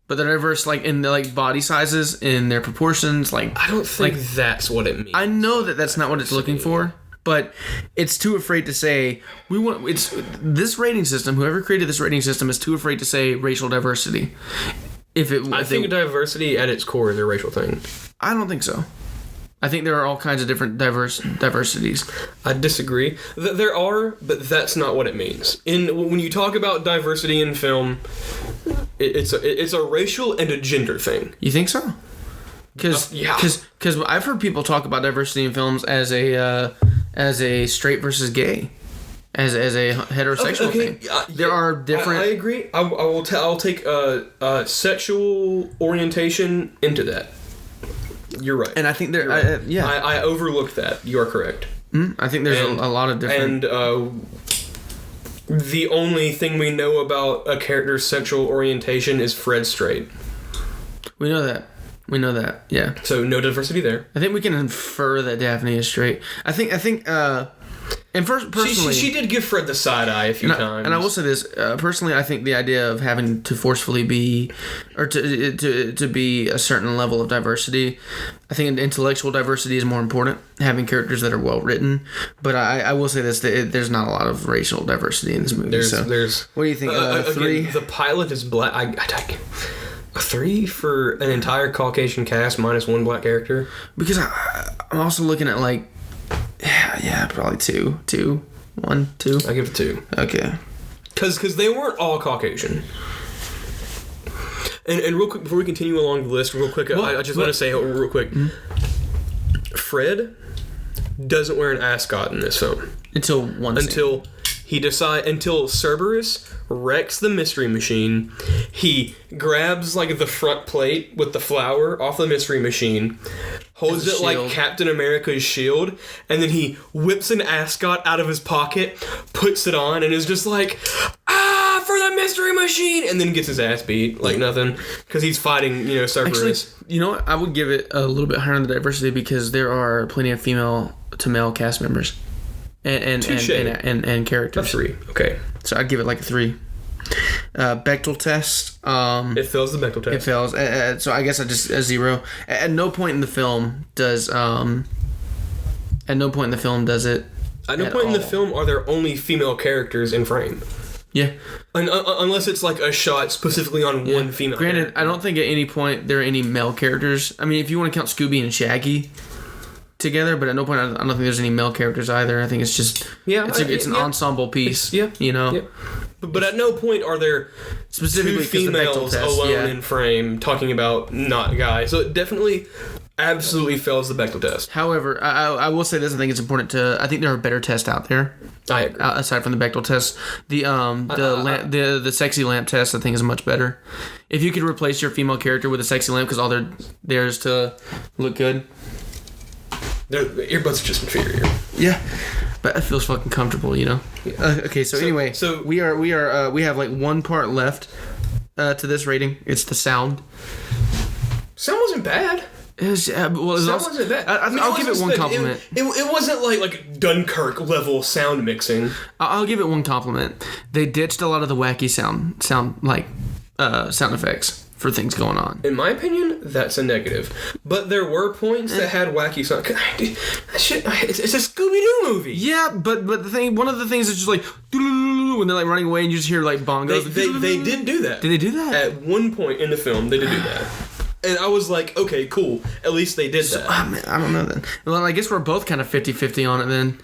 But they're diverse, like in their like body sizes, in their proportions. Like I don't think that's what it means. I know that that's not what it's looking for, but it's too afraid to say we want. It's this rating system. Whoever created this rating system is too afraid to say racial diversity. I think diversity at its core is a racial thing. I don't think so. I think there are all kinds of different diversities. I disagree. There are, but that's not what it means. When you talk about diversity in film, it's a racial and a gender thing. You think so? Because I've heard people talk about diversity in films as a straight versus gay, as a heterosexual thing. There are different. I agree. I'll take sexual orientation into that. You're right. And I think there, right. I overlooked that. You are correct. I think there's a lot of different. And the only thing we know about a character's sexual orientation is Fred straight. We know that. We know that. Yeah. So no diversity there. I think we can infer that Daphne is straight. I think. And first, personally, she did give Fred the side eye a few times. And I will say this personally. I think the idea of having to forcefully be, or to be a certain level of diversity, I think intellectual diversity is more important. Having characters that are well written, but I will say this: there's not a lot of racial diversity in this movie. There's. What do you think? 3. Again, the pilot is black. I a 3 for an entire Caucasian cast minus one black character. Because I'm also looking at like. Yeah, probably 2. 1, 2. I give it 2. Okay. Because they weren't all Caucasian. And real quick, before we continue along the list, real quick, I just want to say real quick. Mm-hmm. Fred doesn't wear an ascot in this film. Until one scene. Until Cerberus wrecks the mystery machine. He grabs like the front plate with the flour off the mystery machine, holds it like Captain America's shield, and then he whips an ascot out of his pocket, puts it on, and is just like, for the mystery machine, and then gets his ass beat like nothing because he's fighting, Cerberus. Actually, you know what? I would give it a little bit higher on the diversity because there are plenty of female to male cast members. And characters. A 3. Okay. So I'd give it like a 3. Bechdel test. It fails the Bechdel test. It fails. So I guess I just a 0. At no point in the film does. At no point in the film does it. At no point in the film are there only female characters in frame. Yeah. Unless it's like a shot specifically on one female. Granted, character. I don't think at any point there are any male characters. I mean, if you want to count Scooby and Shaggy together, but at no point I don't think there's any male characters either. I think it's just it's an ensemble piece. Yeah. But at no point are there specifically 2 females alone in frame talking about not guys. So it definitely absolutely fails the Bechdel test. However, I will say this: I think it's important I think there are better tests out there. I agree. Aside from the Bechdel test, the sexy lamp test I think is much better. If you could replace your female character with a sexy lamp because all they're there is to look good. The earbuds are just inferior. Yeah, but it feels fucking comfortable, Yeah. Okay, so anyway, we have like one part left to this rating. It's the sound. Sound wasn't bad. It wasn't bad. I'll give it one compliment. It wasn't like Dunkirk level sound mixing. I'll give it one compliment. They ditched a lot of the wacky sound effects for things going on. In my opinion, that's a negative. But there were points that had wacky sound. That shit, it's a Scooby-Doo movie. Yeah, but one of the things is just like when they're like running away and you just hear like bongos. They did do that. Did they do that? At one point in the film, they did do that. And I was like, okay, cool. At least they did that. Man, I don't know then. Well, I guess we're both kind of 50-50 on it then.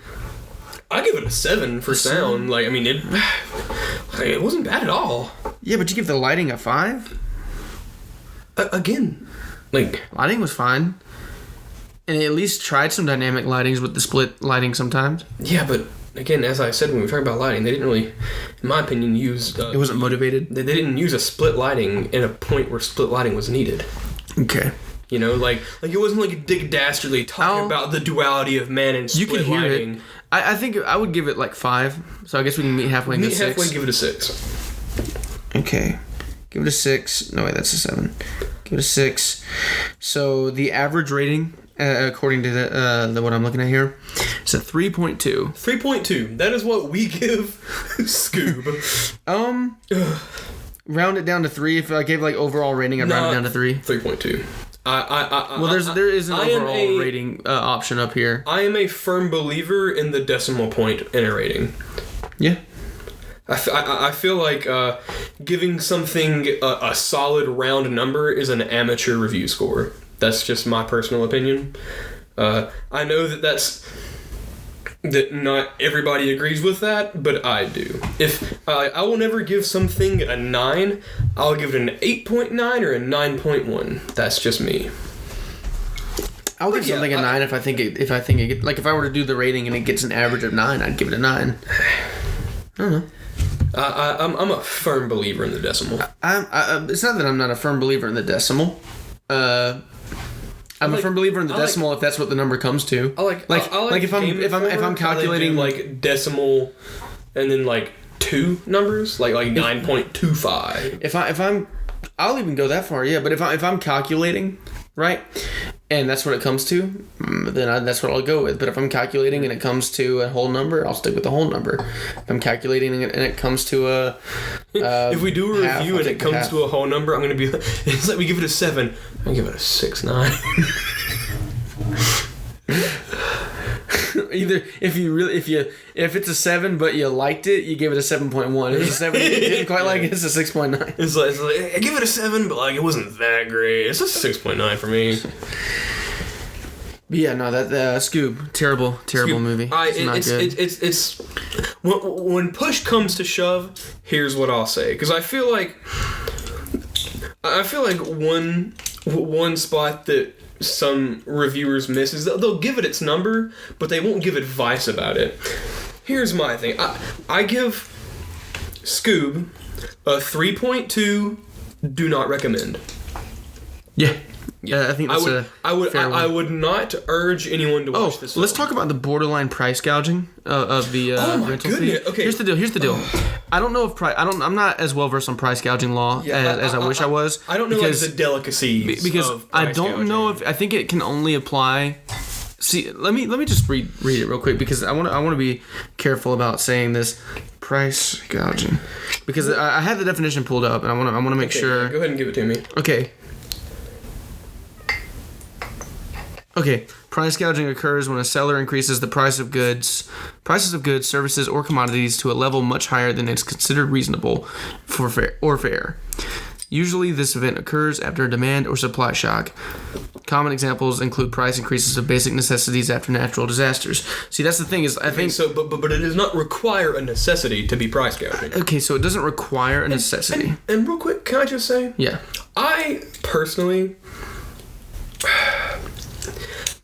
I give it a 7 for sound. Like, I mean, it wasn't bad at all. Yeah, but you give the lighting a 5? Again, like lighting was fine, and they at least tried some dynamic lightings with the split lighting sometimes. Yeah, but again, as I said when we were talking about lighting, they didn't really, in my opinion, use. It wasn't motivated. They didn't use a split lighting in a point where split lighting was needed. Okay. Like it wasn't like Dick Dastardly talking about the duality of man and split lighting. You can hear it. I think I would give it like 5. So I guess we can meet halfway. Meet halfway, give it a 6. Okay. Give it a 6. No, wait, that's a 7. Give it a 6. So the average rating, according to the what I'm looking at here, is a 3.2. 3.2. That is what we give Scoob. Round it down to 3. If I gave like overall rating, I'd round it down to 3. 3.2. There is an overall rating option up here. I am a firm believer in the decimal point in a rating. Yeah. I feel like giving something a solid round number is an amateur review score. That's just my personal opinion. I know that not everybody agrees with that, but I do. If I will never give something a 9, I'll give it an 8.9 or a 9.1. That's just me. I'll give something a 9 if I think it like if I were to do the rating and it gets an average of 9, I'd give it a 9. I don't know. I'm a firm believer in the decimal. It's not that I'm not a firm believer in the decimal. I'm a firm believer in the decimal if that's what the number comes to. If I'm calculating like decimal and then like 2 numbers, like 9.25. I'll even go that far, yeah. But if I'm calculating right? And that's what it comes to, then that's what I'll go with. But if I'm calculating and it comes to a whole number, I'll stick with the whole number. If I'm calculating and it comes to a if we do a half, review and it comes to a whole number, I'm going to be like, it's like we give it a 7. I'm going to give it a 6.9. Either if it's a 7 but you liked it, you give it a 7.1. If it's a 7 you didn't quite like it, it's a 6.9. It's like I give it a 7, but like it wasn't that great. It's a 6.9 for me. But yeah, no, that Scoob, terrible movie. It's when push comes to shove, here's what I'll say, because I feel like one spot that some reviewers miss is they'll give it its number, but they won't give advice about it. Here's my thing. I give Scoob a 3.2. Do not recommend. Yeah. I think that's fair one. I would not urge anyone to watch this film. Let's talk about the borderline price gouging of the rental fee. Okay. Here's the deal. I don't know if I'm not as well versed on price gouging law as I wish I was. I don't know the delicacies because of price I don't gouging. know if I think it can only apply. See, let me just read it real quick, because I want to be careful about saying this price gouging, because I had the definition pulled up and I want to make sure. Yeah, go ahead and give it to me. Okay, price gouging occurs when a seller increases the prices of goods, services, or commodities to a level much higher than is considered reasonable or fair. Usually, this event occurs after a demand or supply shock. Common examples include price increases of basic necessities after natural disasters. See, that's the thing is, I think so, but it does not require a necessity to be price gouging. Okay, so it doesn't require a necessity. And real quick, can I just say? Yeah. I personally,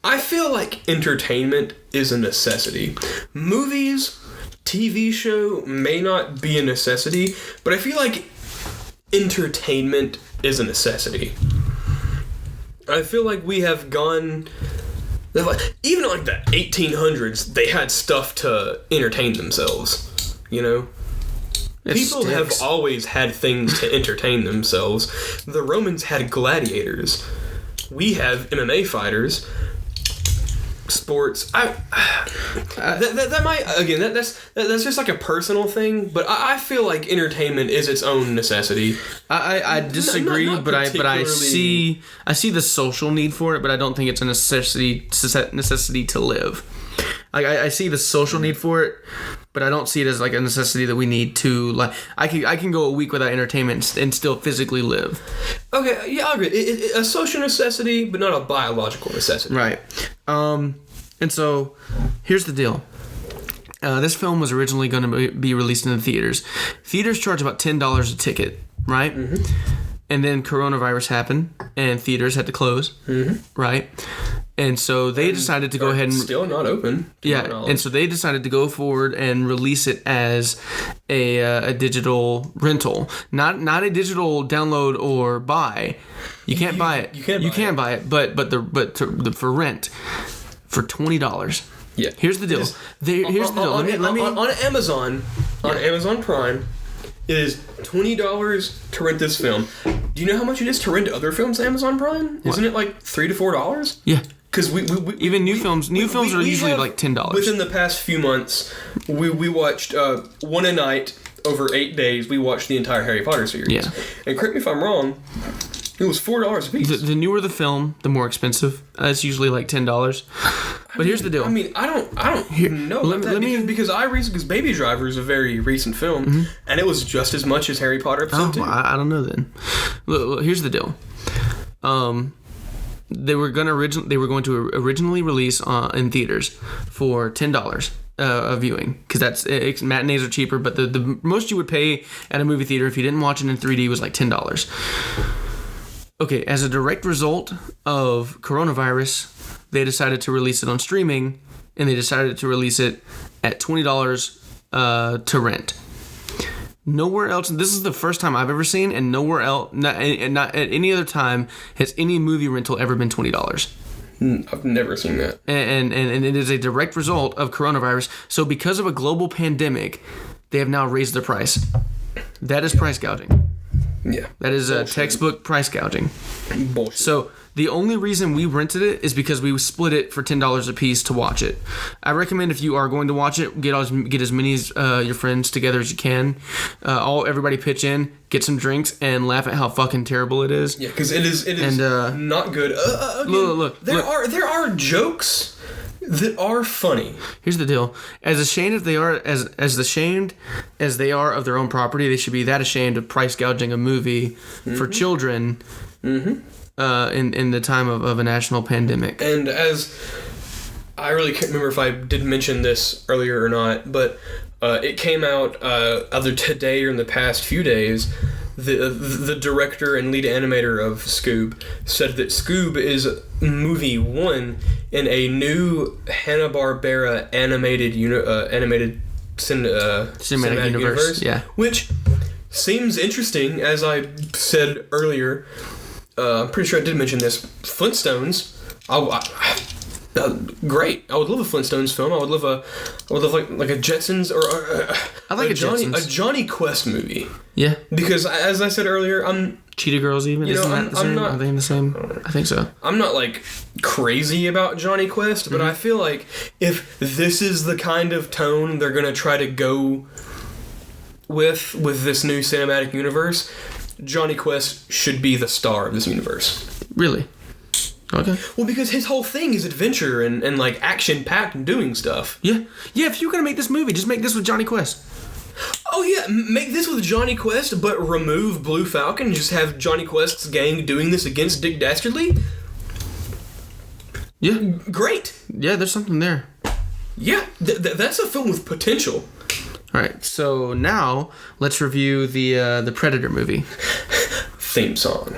I feel like entertainment is a necessity. Movies, TV show may not be a necessity, but I feel like entertainment is a necessity. I feel like we have gone... Even like the 1800s, they had stuff to entertain themselves, you know? People have always had things to entertain themselves. The Romans had gladiators. We have MMA fighters. Sports. That might, again, that's just like a personal thing, but I feel like entertainment is its own necessity. I disagree, not but I see the social need for it, but I don't think it's a necessity to live. I see the social need for it, but I don't see it as like a necessity that we need to, like, I can go a week without entertainment and still physically live. Okay, yeah, I agree. A social necessity, but not a biological necessity. Right. And so, here's the deal. This film was originally going to be released in the theaters. Theaters charge about $10 a ticket, right? Mm-hmm. And then coronavirus happened, and theaters had to close, right? And so they decided to go ahead and... Still not open. Yeah, and so they decided to go forward and release it as a digital rental. Not a digital download or buy. You can't buy it. You can buy it, but for rent. For $20. Yeah. Here's the deal. Here's the deal. Let me on Amazon, on Amazon Prime, it is $20 to rent this film. Do you know how much it is to rent other films on Amazon Prime? Isn't it like $3 to $4? Yeah. Because we even new films are usually like $10. Within the past few months, we watched one a night over 8 days. We watched the entire Harry Potter series. Yeah. And correct me if I'm wrong. It was $4 a piece. The newer the film, the more expensive. It's usually like $10. But here's the deal. I mean, I don't know because Baby Driver is a very recent film, and it was just as much as Harry Potter episode 2. I don't know then. Look, here's the deal. They were going to originally release in theaters for $10 a viewing, because matinees are cheaper, but the most you would pay at a movie theater if you didn't watch it in 3D was like $10. Okay, as a direct result of coronavirus, they decided to release it on streaming, and they decided to release it at $20 to rent. Nowhere else, this is the first time I've ever seen, and nowhere else, not at any other time, has any movie rental ever been $20. I've never seen that. And it is a direct result of coronavirus. So because of a global pandemic, they have now raised their price. That is price gouging. Yeah. That is textbook price gouging. Bullshit. So the only reason we rented it is because we split it for $10 a piece to watch it. I recommend if you are going to watch it, get as many your friends together as you can. Everybody pitch in, get some drinks, and laugh at how fucking terrible it is. Yeah, because it is not good. Again, look. There are jokes that are funny. Here's the deal: as ashamed as they are of their own property, they should be that ashamed of price gouging a movie for children. In the time of a national pandemic. And as I really can't remember if I did mention this earlier or not, but it came out either today or in the past few days. The director and lead animator of Scoob said that Scoob is movie 1 in a new Hanna-Barbera animated cinematic universe. Yeah, which seems interesting. As I said earlier, I'm pretty sure I did mention this. Flintstones. Great. I would love a Flintstones film. I would love like a Jetsons or I like a Johnny Quest movie. Yeah. Because as I said earlier, Cheetah Girls even. Isn't that the same? Are they the same? I think so. I'm not like crazy about Johnny Quest, but I feel like if this is the kind of tone they're gonna try to go with this new cinematic universe, Johnny Quest should be the star of this universe. Really? Okay. Well, because his whole thing is adventure and like action-packed and doing stuff. Yeah. Yeah, if you're going to make this movie, just make this with Johnny Quest. Oh, yeah. Make this with Johnny Quest, but remove Blue Falcon and just have Johnny Quest's gang doing this against Dick Dastardly. Yeah. Great. Yeah, there's something there. Yeah. That's a film with potential. All right, so now let's review the Predator movie. Theme song.